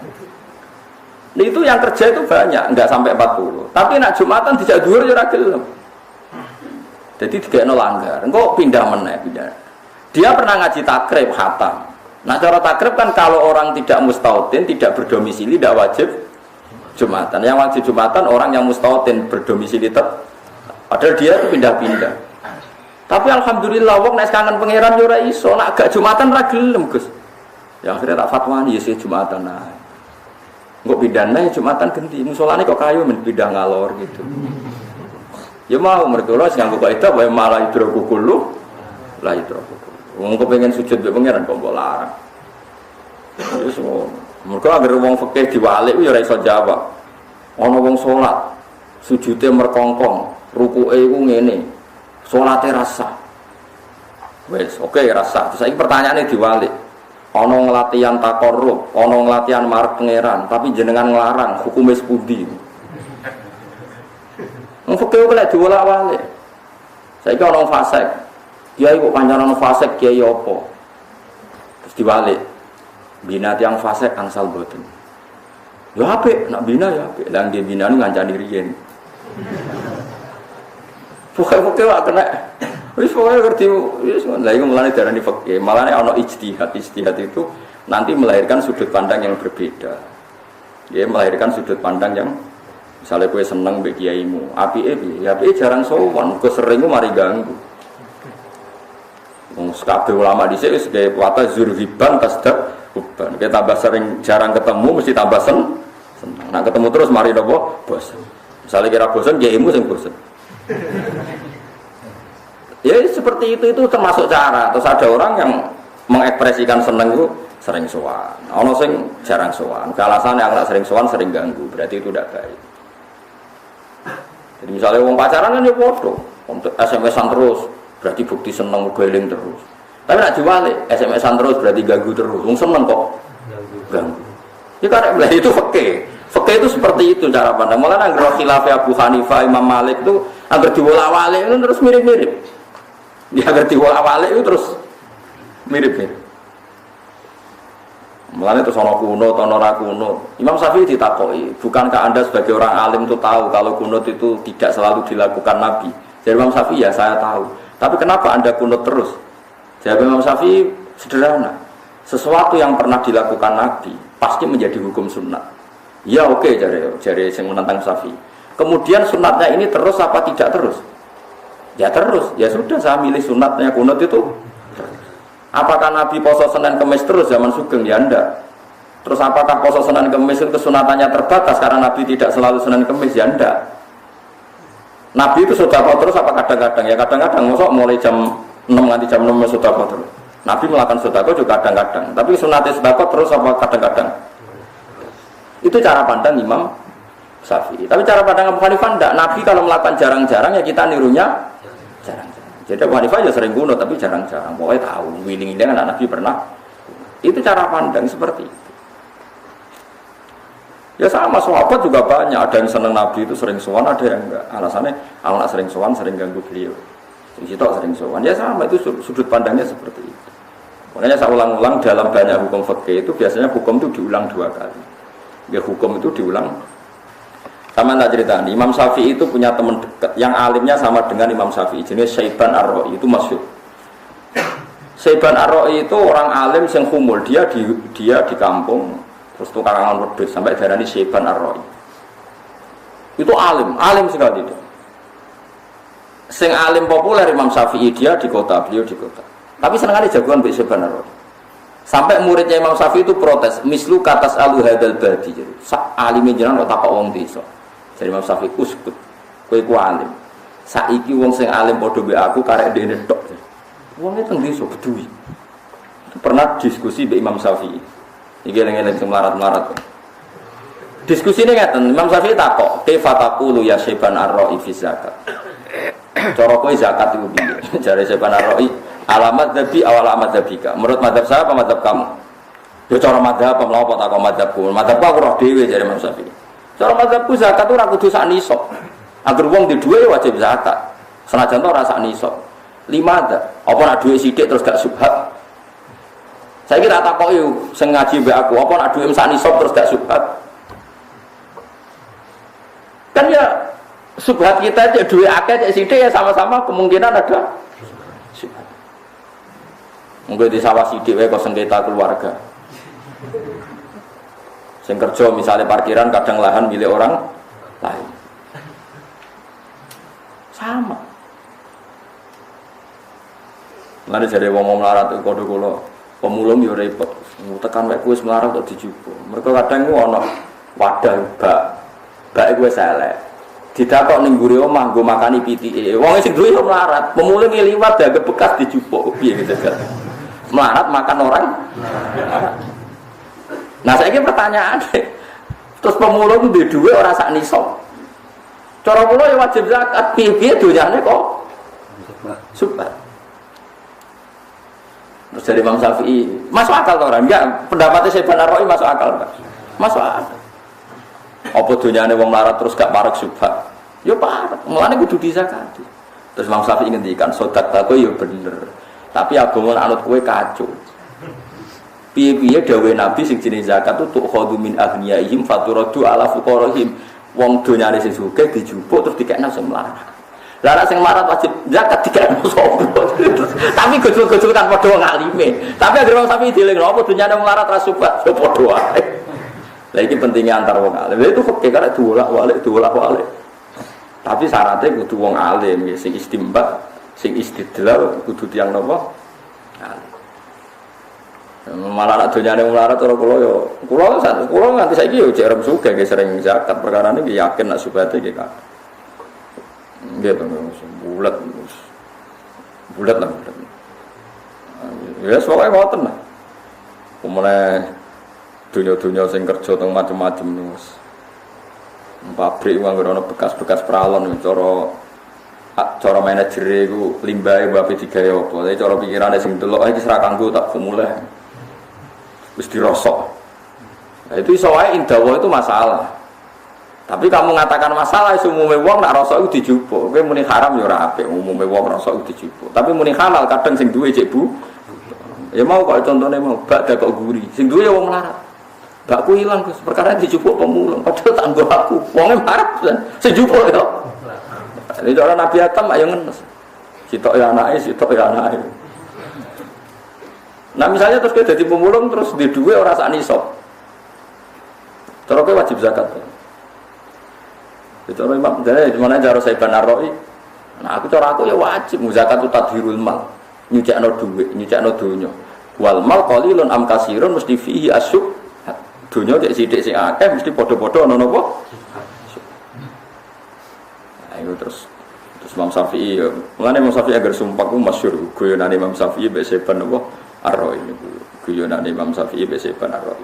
Itu yang kerja itu banyak, enggak sampai 40. Tapi nak Jumatan dijak dhuwur ya ora gelem. Jadi dikekno langgar. Engko pindah meneh pindah. Dia pernah ngaji takrib khatam. Nah cara takrib kan kalau orang tidak mustautin, tidak berdomisili tidak wajib Jumatan. Yang wajib Jumatan orang yang mustautin berdomisili tetap. Padahal dia itu pindah-pindah. Tapi alhamdulillah wong nek kangen pangeran yo ora iso, nek gak Jumatan ra gelem, Gus. Ya akhirnya tak fatwani ya sih Jumatan ae. Engko pindah nae Jumatan ganti, musolane kok kayu men pindah ngalor gitu. Ya mau mertua sing nganggo kaidah wae malah idroku kullu la idroku. Wong kok pengen sujud mbek pangeran kok mbok larang. Wis mergo anggere wong fikih diwalik ya ora iso jawab. Ana wong salat, sujude merkongkong, rukuke iku ngene. Salate rasa. Wis, oke rasa. Terus saiki pertanyaane diwalik. Ana nglatihan takarrub, ana nglatihan marep pangeran, tapi jenengan nglarang, hukume sepundi? Wong fikih kok lek diwolak-walik. Saiki ana fasik. Kiai kok pancen fasik kiai apa? Terus diwalik. Bina tiang fasik angsal boten. Ya apik, nak bina ya apik. Lah dia bina ni ngancani riyen. Pokoke wae kena. Wis pokoke ngerti wis lha iku mulane darani fikih. Malane ana ijtihad. Ijtihad itu nanti melahirkan sudut pandang yang berbeda. Dia melahirkan sudut pandang yang misalnya kowe seneng mbek kiaimu, apike piye? Ya apike jarang sowan, kok sering mari ganggu. Wong kabeh ulama dhisik wis gawe wata zurhiban tasdaq uban. Kita tambah sering jarang ketemu mesti tambah seneng. Nah ketemu terus mari nopo bosan. Misalnya kira bosan kiaimu sing bosan. Ya seperti itu termasuk cara. Terus ada orang yang mengekspresikan seneng itu sering sowan. Ono sing jarang sowan. Alasan yang nggak sering sowan sering ganggu. Berarti itu tidak baik. Jadi misalnya wong pacaran kan ya podo. Untuk SMS-an terus berarti bukti seneng geling terus. Tapi nak diwalik SMS-an terus berarti ganggu terus. Wong seneng kok ganggu. Ya karena itu fikih. Fikih itu seperti itu cara pandang. Malah nang khilaf Abu Hanifah, Imam Malik itu agar diwolak-walik itu terus mirip-mirip. Dia agar diwolak-walik itu terus mirip-mirip. Mulanya itu sono kuno, tono ra kuno. Imam Syafi'i ditakoki, bukankah Anda sebagai orang alim itu tahu kalau kunut itu tidak selalu dilakukan Nabi? Jadi Imam Syafi'i ya saya tahu. Tapi kenapa Anda kunut terus? Jawab Imam Syafi'i sederhana. Sesuatu yang pernah dilakukan Nabi pasti menjadi hukum sunnah. Ya oke, jari yang menentang Syafi'i. Kemudian sunatnya ini terus apa tidak terus? Ya terus. Ya sudah saya milih sunatnya kunut itu. Apakah Nabi poso Senin Kemis terus zaman Sugeng? Ya enggak. Terus apakah poso Senin Kemis itu kesunatannya terbatas karena Nabi tidak selalu Senin Kemis? Ya enggak. Nabi itu sedekah terus apa kadang-kadang? Ya kadang-kadang, masuk mulai jam 6 nanti jam 6 sedekah terus. Nabi melakukan sedekah juga kadang-kadang. Tapi sunatnya sedekah terus apa kadang-kadang? Itu cara pandang Imam Syafi'i. Tapi cara pandang Abu Hanifah enggak. Nabi kalau melakukan jarang-jarang ya kita nirunya jarang-jarang. Jadi Abu Hanifah ya sering kuno tapi jarang-jarang. Pokoknya tahu, wiling-wiling anak Nabi pernah. Itu cara pandang seperti itu. Ya sama, sahabat juga banyak. Ada yang senang Nabi itu sering sowan, ada yang enggak. Alasannya, kalau nak sering sowan, sering ganggu beliau. Sitok sering sowan. Ya sama, itu sudut pandangnya seperti itu. Makanya saya ulang-ulang dalam banyak hukum fikih itu biasanya hukum itu diulang 2 kali. Ya hukum itu diulang. Sama tak cerita, Imam Syafi'i itu punya teman dekat yang alimnya sama dengan Imam Syafi'i, jenis Syaiban Ar-Ra'i, itu masyhur. Syaiban Ar-Ra'i itu orang alim yang humul, dia di kampung terus tukang angon wedhus sampai darani Syaiban Ar-Ra'i. Itu alim sekali itu. Sing alim populer Imam Syafi'i dia di kota, beliau di kota. Tapi senengane jagoan mbek Syaiban Ar-Ra'i. Sampai muridnya Imam Syafi'i itu protes, mislu katas alu hadal badi. Sak alime jenengan kok takok wong desa. Jadi Imam Syafi'i uskut, kowe ku alim. Saiki wong sing alim padha mbek aku karek dene tok. Wong teng desa Beduwi. Pernah diskusi mbek Imam Syafi'i. Iki eling-eling sing melarat-melarat. Diskusine ngaten, Imam Syafi'i takok, "Kaifa taqulu ya Syaiban Ar-Ra'i fi zakat?" Cara kowe zakat iku piye? Jare Syaiban Ar-Ra'i, alamat dzabi awal alamat dzabika. Menurut madzhab saya apa madzhab kamu? Ya cara madzhab apa mlaku takok madzhabku. Madzhabku aku roh dhewe jare Imam Syafi'i. Cara madzhabku zakat ora kudu sak nisab. Agar wong di duwe wajib zakat. Senajan to ora sak nisab. 5 ada. Apa nak duwe sithik terus gak subhat? Saya kira takoki sing ngaji mbek aku, apa nak duwe sak nisab terus gak subhat? Kan ya subhat kita cek duwe akeh cek sithik ya sama-sama kemungkinan ada subhat. Mungkin di sawah sithik wae kok sengketa keluarga. Sing kerja misalnya parkiran kadang lahan milik orang lain. Sama. Mane jare wong melarat itu kodho kula pemulung yo repot. Tekan wek wis melarat kok dijupo. Mergo kadang ku ana wadah bak iku wis elek. Didakok ning mburi omah nggo makani pitike. Wong sing duwe yo melarat, pemulung liwat daga bekas dijupuk piye gitu kan. Melarat makan orang. Nah saya ini pertanyaan, terus pemulung di dua orang sak nisab. Cara kula ya wajib zakat, piye dunyane kok subhat. Terus dari Imam Syafi'i, masuk akal atau orang? Enggak, pendapatnya Syaiban Ar-Ra'i masuk akal enggak? Masuk akal. Apa dunyane wong melarat terus gak parek subhat? Ya parek, mulane kudu dizakati. Terus Imam Syafi'i ngendikan, sedekah kowe ya bener. Tapi agama anut kowe kacau. Piye-piye dawuh Nabi sing jenenge zakat itu tukhadhu min aghniyaihim faturadu ala fuqarahim. Wong donyane sing sugih dijupuk terus dikekno sing melarat. Lah nek sing melarat wajib zakat dikekno sapa? Tapi gojol-gojol kan padha wong alime. Tapi anggere wong sapi dilingno apa donyane melarat ra subhat ya padha wae. Lah iki pentingnya antar wong alim. Lha itu fikih karek diwolak-walik. Tapi syaratnya kudu wong alim sing istimbat, sing istidlal kudu tiyang napa? Alim. Malah nak dunyane melarat ora kula nganti saiki yo jek rem sugih nggih sering zakat perkara niki yakin nak subate nggih Kak. Nggih to bulat lah. Ya soalnya ngoten lah. Kemudian dunia-dunia sing kerja teng macam-macam wis. Pabrik wong ora bekas-bekas pralon cara manajer iku limbahe wae digawe apa. Tapi cara pikirane sing delok iki ora kanggo tak mulai. Wis dirosok. Nah, itu iso wae indawa itu masalah. Tapi kamu mengatakan masalah umume wong nak rosok itu dijupuk. Kowe muni haram ya ora apik umume wong rosok itu dijupuk. Tapi muni halal kadang sing duwe cek Bu. Ya mau kok contone mau bak dak kok guri. Sing duwe ya wong melarat. Bakku ilang Gus, perkara dijupuk pemulung. Padahal tak nggo aku. Wonge marep sing jupuk ya. Ini cara Nabi Adam ayo ngenes. Sitok ya anake. Nah misalnya terus dia jadi pemulung terus di dua orang sak nisab. Cara kowe wajib zakat. Itu cara Imam dari mana cara Syaiban Ar-Ra'i. Nah aku cara aku ya wajib zakat itu tadhirul mal. Nyucikno dhuwit, nyucikno donya. Wal mal qalilun am kasirun mesti fihi asyuk. Dunya cek sithik sing akeh mesti padha-padha ana napa? Ayo terus Imam Syafi'i, mulane Imam Syafi'i agar sumpah ku masyhur guyonane Imam Syafi'i mbek Seban apa Ar-Ra'i niku. Guyonane Imam Syafi'i mbek Seban Ar-Ra'i.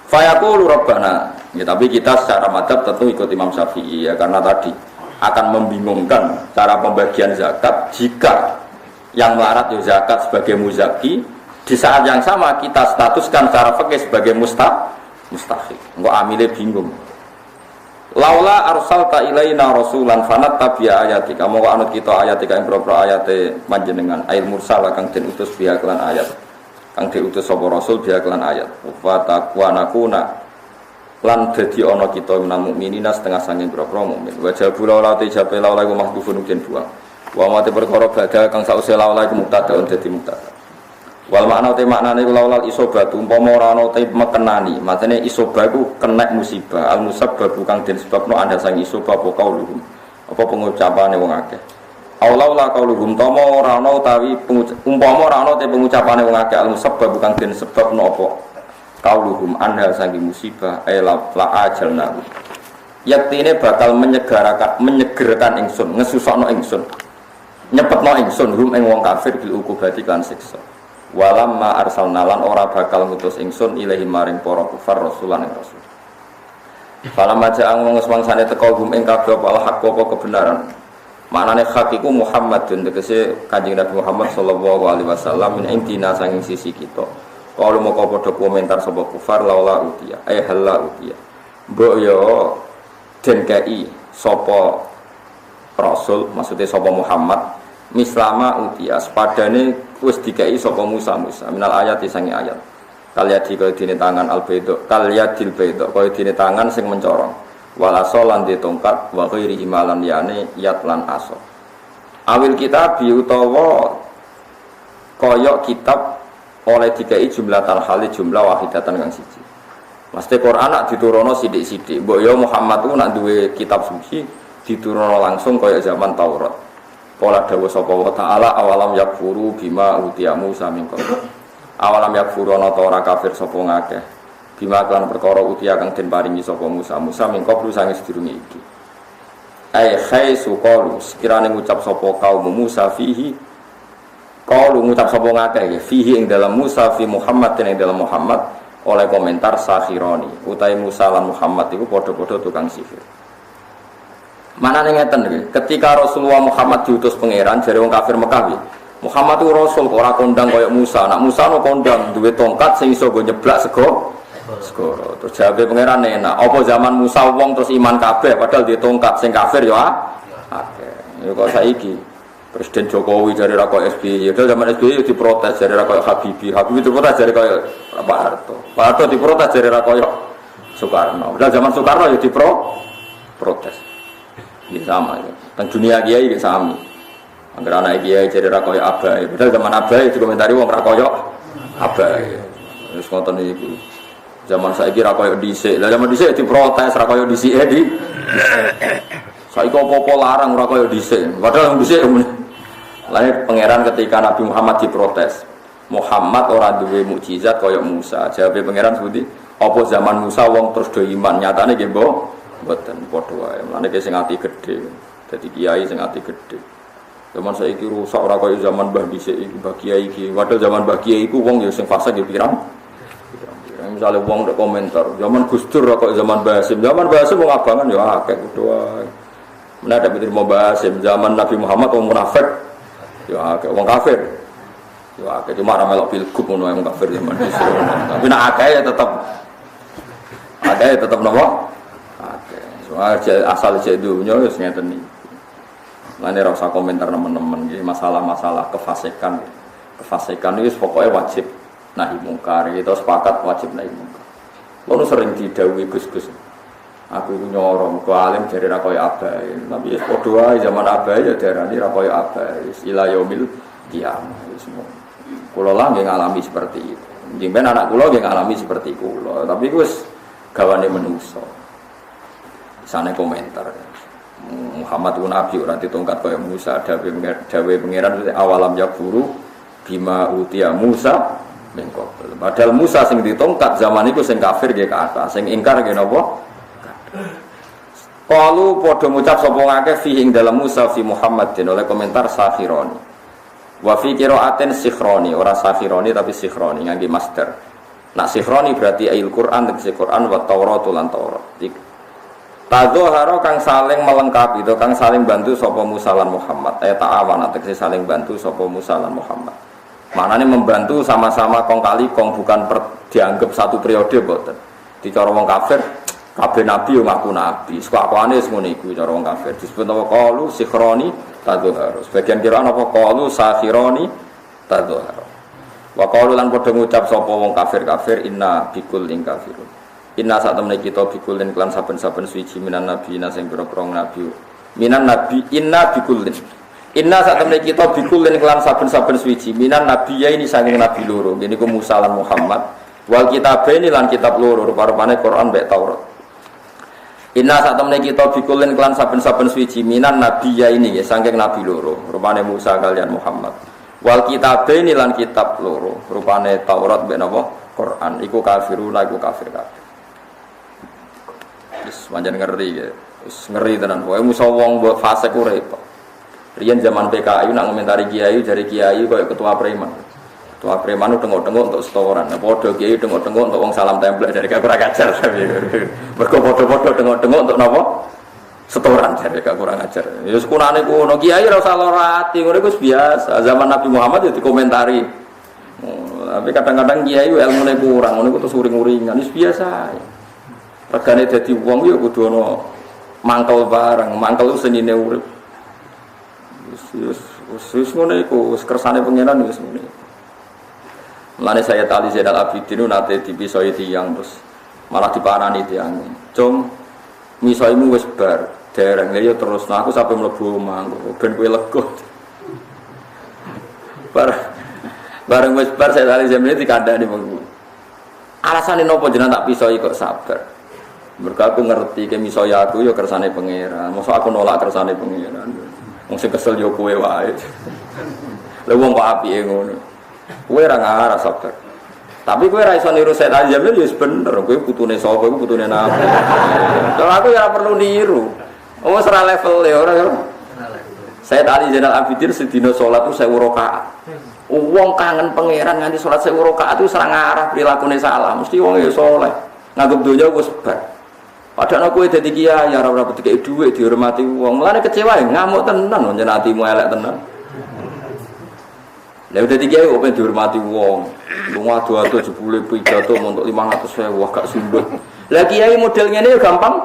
Fa yaqulu rabbana. Ya tapi kita secara madzhab tentu ikut Imam Syafi'i ya karena tadi akan membingungkan cara pembagian zakat jika yang melarat ya zakat sebagai muzaki di saat yang sama kita statuskan secara fikih sebagai mustahik. Engko amile bingung. Laula arsalta ilaina rasulan fanattabi'a ayatika mongko anut kita ayatika ing propro ayate panjenengan ail mursal kang den utus biya kelan ayat kang diutus sapa rasul biya kelan ayat wa taqwanakuna lan dadi ana kita minal mukminina setengah sanging propro mukmin wa jabula la tijabe laula iku mahdhufun den buang wa mate perkara badha kang sause laula iku mubtada dadi mubtada wal makna te maknane laulal isobah umpama ora ana te mekenani maknane isobah iku kena musibah al musabbab kang den sebabno anda sang isobah apa kauluhum apa pengucapane wong akeh aulaula kauluhum tama ora ana utawi umpama ora ana te pengucapane wong akeh al musabbab kang den sebabno apa kauluhum anda sang musibah la ajalna yaktine bakal menyegerkan ingsun ngesusokno ingsun nyepetno ingsun hum ing wong kafir bil ukubati kan siksa walamma arsalnalan ora bakal ngutus ingsun ilahi maring para kufar rasulan ing rasul. Falamma ja'ang wong semangsane teka gum ing kabeh apa hak apa kebenaran. Maknane hak iku Muhammadun tegese Kanjeng Nabi Muhammad sallallahu alaihi wasallam min intina sanging sisi kita. Kalau mau padha komentar sapa kufar laula utia halla utia. Mbok yo den kei sapa rasul maksudnya sapa Muhammad mislama utia padane wis dikai sapa Musa minal ayat sangi ayat kalyadi kaya dene tangan albedo kalyadil bedo kaya dene tangan sing mencorong wal asolan di tongkat wa ghairi imalan yane yat lan aso awil kitab utawa kaya kitab oleh dikai jumlah talhali jumlah wahidatan kang siji mesti Quran nak diturono sithik-sithik mbok yo Muhammad ku nak duwe kitab suci diturono langsung kaya zaman Taurat. Qala dawu sapa wa ta'ala awalam yakfuru bima utiya Musa min qabl. Awalam yakfuru ana ta ora kafir sapa ngakeh. Bima kan perkara utiya kang den paringi sapa Musa min qabl sange sedurunge iki. Ai khaisu qalu sekirane ngucap sapa kaum Musa fihi qalu ngucap sapa ngakeh fihi ing dalam Musa fi Muhammad ing dalam Muhammad oleh komentar sakhironi utahe Musa lan Muhammad iku padha-padha tukang sihir. Mana ngeten ketika Rasulullah Muhammad diutus pangeran jare wong kafir Mekah Muhammad itu rasul ora kondang kaya Musa nak Musa no kondang duwe tongkat sing iso go nyeblak segoro terus jawabe pangeran enak apa zaman Musa wong terus iman kabeh padahal di tongkat sing kafir ya akeh ya kok saiki Presiden Jokowi jare ra kaya SBY ya zaman SBY diprotes jare ra kaya Habibie diprotes jare kaya Pak Harto diprotes jare ra kaya Soekarno padahal zaman Soekarno ya protes. Ini sama ya. Teng dunia kiai iki sami. Angger anak kiai jadi ra koyo abai. Padahal zaman abai dikomentari wong ra koyo abai. Wis ngoten iki. Zaman saiki ra koyo dhisik. Lah zaman dhisik diprotes ra koyo dhisike di. Saiki apa-apa larang ora koyo dhisik. Padahal dhisik lahir pangeran ketika Nabi Muhammad diprotes. Muhammad ora duwe mukjizat koyo Musa. Jawabe pangeran seperti apa zaman Musa wong terus do iman. Nyatane nggih mbok mboten padha wae. Mulane ki sing ati gedhe. Dadi kiai sing ati gedhe. Zaman saiki rusak ora kaya zaman Mbah dhisik iki, Mbah Kiai iki. Padahal zaman Mbah Kiai iku wong ya sing fasik ya pirang. Misale wong nek komentar, zaman Gus Dur ora kaya zaman Mbah Hasim. Zaman Mbah Hasim wong abangan ya akeh kudu wae. Menawa dapat terima Mbah Hasim zaman Nabi Muhammad wong munafik ya akeh wong kafir. Ya akeh cuma ra melok pilgub ngono wong kafir zaman dhisik. Tapi nek akeh ya tetep napa? Asal cek dunia wis ngeten iki. Lane ora usah komentar teman-teman iki masalah-masalah kefasikan. Kefasikan iki pokoke wajib nahi mungkar. Kita sepakat wajib nahi mungkar. Ono sering didhawuhi Gus-gus. Aku iku nyoro muga alim jare ra koyo abae. Tapi wis padha wae zaman abae ya darani ra koyo abae. Wis ila yaumil qiyamah wis semua. Kula lah nggih ngalami seperti itu. Jenengan anak kula nggih ngalami seperti kula. Tapi iku wis gawane manusa. Sana komentar Muhammad itu nabi orang ditongkat kaya Musa dawe pangeran awalam yakfuru bima utia Musa min qabl. Padahal Musa sing ditongkat zaman iku sing kafir nggih kata, sing ingkar nggih napa? Qalu padha ngucap sapa ngake fi ing dalam Musa fi Muhammadin oleh komentar Sakhironi. Wa fi qiraatin Sikhroni, ora Sakhironi tapi Sikhroni ngangge master. Nak Sikhroni berarti ayat Quran tegese Quran wa Taurat lan Taurat. Tadzahara kang saling melengkapi to kang saling bantu sapa Musa lan Muhammad. Ta'awan tegese saling bantu sapa Musa lan Muhammad. Manane membantu sama-sama kong kali kong bukan dianggap satu periode mboten. Dicara wong kafir kabeh nabi yo ngaku nabi. Sekakane wis ngene iku cara wong kafir. Disebut apa qalu Sikhroni tadzahara. Sebagian kiraan apa qalu Sakhironi tadzahara. Wa qalu lan padha ngucap sapa wong kafir-kafir inna bikul ing kafirun. Inna saat temen kita bikulin klan saben-saben suci minan nabi ina sing pira-pira nabi. Minan nabi inna bikulin. Inna saat temen kita bikulin klan saben-saben suci minan nabi ya ini saking nabi loro. Ngene ku Musa lan Muhammad. Wal kitabaini lan kitab loro rupa-rupane Quran mek Taurat. Inna saat temen kita bikulin klan saben-saben suci minan nabi ya ini ya saking nabi loro. Rupane Musa kalian Muhammad. Wal kitabaini lan kitab loro rupane Taurat mek napa? Quran. Iku kafiruna iku kafir-kafir. Wis pancen ngeri ya. Wis ngeri tenan. Pokoke musa wong mbok fasik ku repot. Riyen zaman PKI nak ngomentari kiai dari kiai koyo ketua preman. Ketua preman tengok-tengok untuk setoran. Nah padha kiai tengok-tengok untuk wong salam templek dari kurang ajar. Mergo padha-padha tengok-tengok untuk napa? Setoran dari kurang ajar. Ya sekunane ku ono kiai ora usah lara ati, ngono iku biasa. Zaman Nabi Muhammad ya dikomentari. Tapi kadang-kadang kiai ilmune kurang, ngono iku terus uring-uringan, wis biasa. Regane dadi wong ya kudu ana mangkel bareng, mangkel senine urip. Wis ngene iku, wis kersane pangeran wis ngene. Mulane saya tali Zainal Abidin nate dipisoi tiyang terus malah diparani tiyang. Cung misoimu wis bar, dereng ya terus nah aku sampe mlebu omah ben kowe lega. Bareng wis bar saya tali Zainal dikandani wong. Alasane nopo jenengan tak pisoi kok sabar. Mergo aku ngerti ke misoya aku ya kersane pangeran. Mosok aku nolak kersane pangeran. Wong sing kesel yo kowe wae. Lha wong kok apike ngono. Kowe ora ngarah sabar. Tapi kowe ra iso niru Said Ali Jamil ya wis bener. Kowe putune sapa iku putune nabi. Kalau aku ya ora perlu niru. Wis ora level ya ora ya. Said Ali Zainal Abidin sedina salat ku 1000 rakaat. Wong kangen pangeran nganti salat 1000 rakaat itu ora ngarah prilakune salah. Mesti wong ya saleh. Nganggep donya wis bar. Padahal aku dadi kiai ya ora dikeki dhuwit dihormati wong. Mulane kecewa ngamuk tenan njen atimu elek tenan. Lah udah dikiai kok dihormati wong. Lunga ado-ado jebule pidato montok 500.000 wah gak sundut. Lah kiai model ngene ya gampang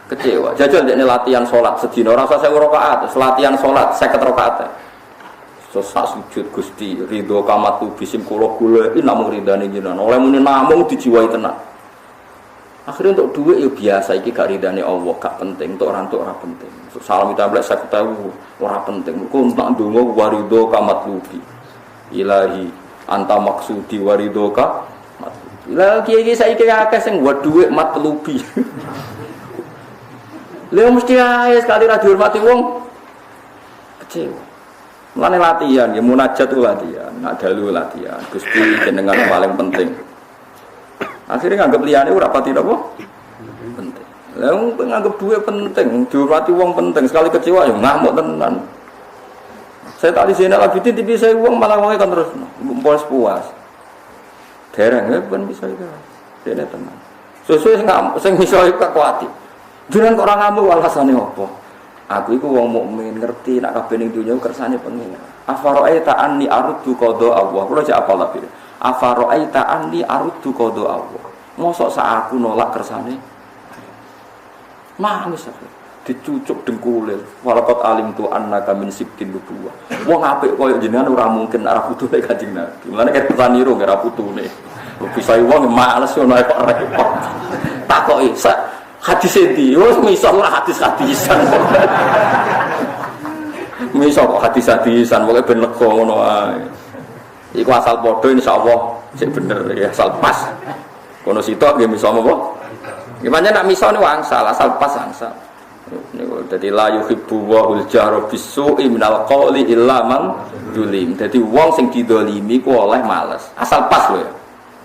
kecewa. Jajal dekne latihan salat sedina ora usah 1000 rakaat, latihan salat 50 rakaat. Sak sujud Gusti ridho kamatu bisim kula golek namung ridane jenengan. Oleh muni namung dijiwai tenan. Akhirnya untuk duit ya biasa, iki gak ridane Allah, gak penting, untuk orang penting. Salam kita belak saya ketahui, orang penting. Kau tak dungo warido kamat lubi, ilahi anta maksudi warido ka. Lah kiai saya kira keseng buat duit mat lubi. Leo mesti aja sekali radio hormati wong kecewa. Mulane latihan, ya munajat itu latihan, nak dalu latihan. Gusti jenengan paling penting. Akhirnya nganggep liyane ora pati napa? Penting. Lah wong nganggep duwe penting, dihormati wong penting, sekali kecewa ya ngamuk tenan. Saya tadi Zainal Abidin dipisah wong malah wong kan terus puas-puas. Dereng ya ben bisa iki. Dene tenan. Susu sing iso iku kuwati. Jenengan kok ora ngamuk alasane apa? Aku iku wong mukmin ngerti nek kabeh ning donya kersane pengen. Afara'aita anni aruddu qada Allah. Kulo jak apa lagi. Afara'aita anni aruddu qada Allah. Mosok sak aku nolak kersane. Nangis aku. Dicucuk dengkule. Walaqad alimtu annaka min sibtin nubuwah. Wong apik koyo jenengan ora mungkin ora putune Kanjeng Nabi. Mulane kaya petaniru ora putune. Bisa wong males ngono kok repot. Takoki hadis endi? Wis misal ora hadis-hadisan. Misal kok hadis-hadisan pokoke ben lega ngono ae. Iku asal padha insyaallah sik bener ya asal pas. Kono sitok nggih misal apa? Gimana nak misal niku angsal asal pas angsal. Niku dadi la yuhibbu wahul jahra bisu'i minal qawli illa man Dulim. Jadi wong sing didolimi ku oleh males. Asal pas lho ya.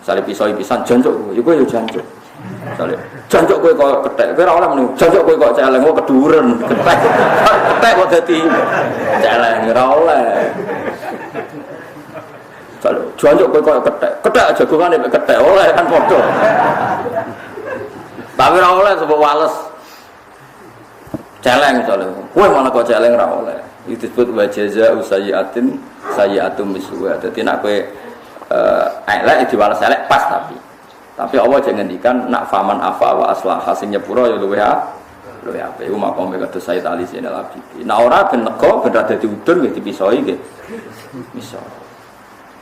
Misale pisau-pisan jancuk kowe, ya kowe yo jancuk. Misale jancuk kowe kok kethek, kowe ora oleh muni jancuk kowe kok celeng kok keduren. Kethek. Kethek kok dadi celeng ora oleh. Misale jancuk kowe kok kethek, kethek jagongane mek kethek oleh kan padha. Tapi ora oleh sebab wales. Celeng misale. Kowe malah kok celeng ora oleh. Itu disebut wa jazaa'u sayyi'atin sayyi'atum misluha. Dadi nek kowe elek diwales elek pas tapi Allah jangan ngendikan nak faman afa wa aslah sing nyepuro ya luwih apik iku makome kados Sayyid Ali Zainal Abidin. Nek ora ben nego ben dadi udun nggih dipisoi nggih. Bisa.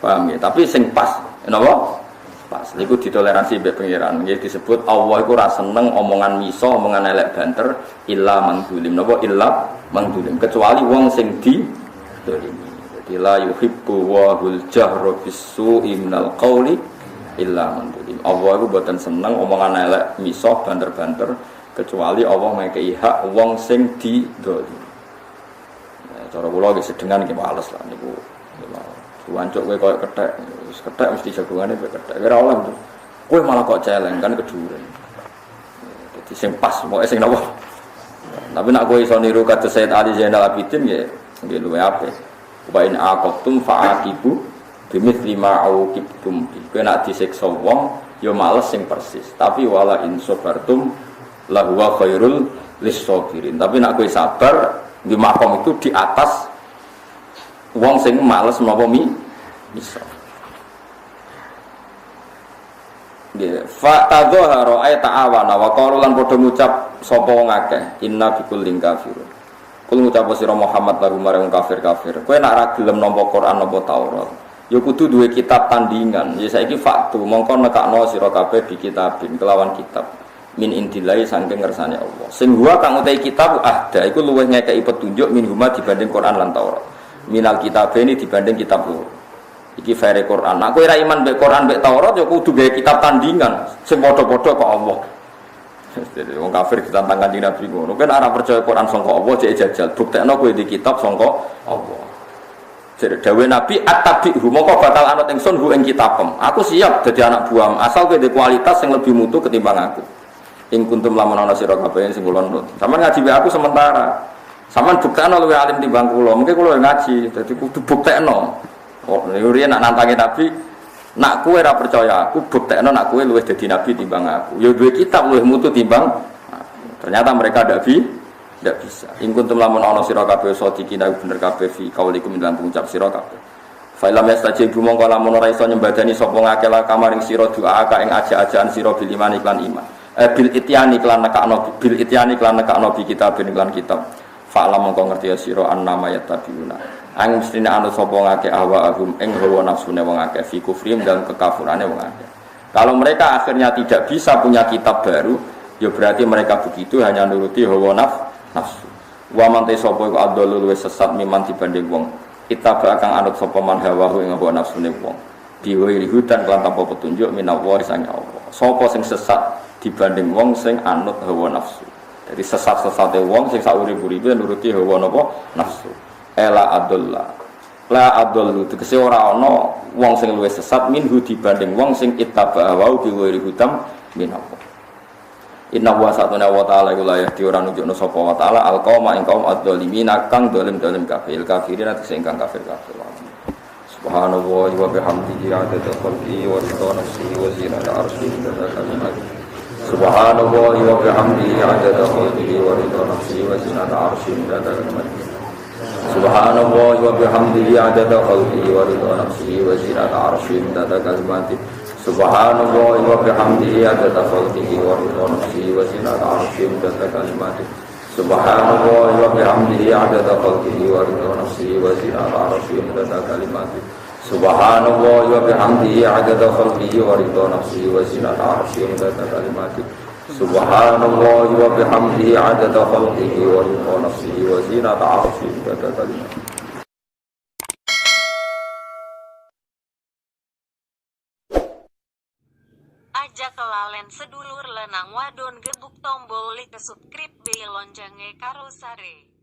Paham ya? Tapi sing pas napa? Pas. Niku ditoleransi mbek pangeran. Nggih disebut Allah iku ora seneng omongan miso, omongan elek banter illa mangdulim. Napa illa mangdulim kecuali wong sing didolimi. La yuhibbu wahul jahra bis-su'i minal qawli illa man zulim. Allah itu boten seneng omongan elek misoh banter-banter kecuali Allah ngekei hak wong sing didolimi. Cara kula nggih sedengan nggih males lah niku. Wancuk kowe koyo kethek, wis kethek mesti jagongane kowe kethek. Ora oleh. Kowe malah kok celeng kan keduren. Dadi sing pas pokoke sing napa. Tapi nek kowe iso niru kados Sayyid Ali Zainal Abidin nggih luwih apik. Wa in aqabtum fa'aqibu bimithli ma uqibtum bi. Kowe nek disiksa wong ya males sing persis. Tapi wala in sabartum la huwa khairul lis-sabirin. Tapi nek kowe sabar di makom itu di atas wong sing males menapa bisa. Nggih, fa tadhahara ay ta'awana wa qalu lan padha ngucap sapa wong akeh inna bikullin kafirun. Kul ngucap sira Muhammad lagu marang kafir-kafir. Kowe nek ra gelem nampa Quran nampa Taurat, ya kudu duwe kitab tandingan. Ya saiki faktu mongko nekakno sira kabeh bi kitabin kelawan kitab min indilai saking ngersane Allah. Sing huwa kang utahe kitab ahda iku luwih ngekeki petunjuk min huma dibanding Quran lan Taurat. Minal kitabeni dibanding kitab loro. Iki fere Quran. Nek kowe ra iman mbek Quran mbek Taurat ya kudu gawe kitab tandingan sing padha-padha kok Allah. Jadi wong kafir ditantang Kanjeng Nabi ngono. Kan ora percaya Quran sangka Allah cek jajal. Buktekno kowe di kitab sangka Allah. Jadi dawuh Nabi at-tabi'hu moko bakal anut ingsun hu ing kitabem. Aku siap dadi anak buam asal kowe di kualitas yang lebih mutu ketimbang aku. Ing kuntum lamun ana sira kabeh sing kula nurut. Sampeyan ngaji wae aku sementara. Sampeyan buktekno luwih alim timbang kula. Mungkin kula ngaji dadi kudu buktekno. Oh, niku riyen nak nantangi Nabi nak kowe ora percaya aku buktekno nak kowe luwih dadi nabi timbang aku. Ya duwe kitab luwih mutu timbang. Ternyata mereka ndak bisa. In kuntum lamun ana sira kabeh sadiqina bener kabeh fi kaulikum lan pengucap sira kabeh. Fa lam yastajibu mongko lamun ora iso nyembadani sapa ngakeh la kamaring sira doa ka ing aja-ajaan sira bil iman iklan iman. Bil ityani iklan nekakno bil ityani iklan nekakno bi kitabin iklan kitab. Fa lam mongko ngerti sira annama yattabiuna. Ang mestine anu sapa ngake ahum ing hawa nafsune wong akeh fi kufrim dalam kekafirane wong akeh. Kalau mereka akhirnya tidak bisa punya kitab baru, ya berarti mereka begitu hanya nuruti hawa nafsu. Wa man te sapa iku adalul wis sesat miman dibanding wong. Kita bakang anut sapa man hawa ing hawa nafsune wong. Diwiri hutan kelan tanpa petunjuk minawa sange Allah. Sapa sing sesat dibanding wong sing anut hawa nafsu. Jadi sesat-sesate wong sing saurip-uripe nuruti hawa nafsu. Ela adullah la adullu tegese ora ana wong sing luwih sesat minhu dibanding wong sing ittaba wa biwiri hutam minallah. Inna wa satuna wa ta'ala iku la yahdi ora nunjukno sapa wa ta'ala alqauma ing kaum adzalimin kang dolim-dolim kafirin atase ingkang kafir-kafir. Subhanallah wa bihamdihi adada khalqihi wa ridha nafsihi wa zinata arsyihi wa kalimatihi. Subhanallah wa bihamdihi adada khalqihi wa ridha nafsihi wa zinata arsyihi wa kalimatihi. Subhanallah wa bihamdihi adada khalqihi wa ridha nafsihi wa zinata arsyihi wa kalimatihi. Subhanallah wa bihamdihi adada khalqihi wa ridha nafsihi wa zinata arsyihi wa kalimatihi. Subhanallah wa bihamdihi adada khalqihi wa ridha nafsihi wa zinata arsyihi wa kalimatihi. Subhanallah wa bihamdihi adada khalqihi wa ridha nafsihi wa zinata arsyihi wa kalimatihi. Subhanallah wa bihamdihi adada khalqihi wa ridha nafsihi wa zinata arsyihi wa kalimatihi. Aja kelalen sedulur lenang wadon gebuk tombol like subscribe be lonjange karo sare.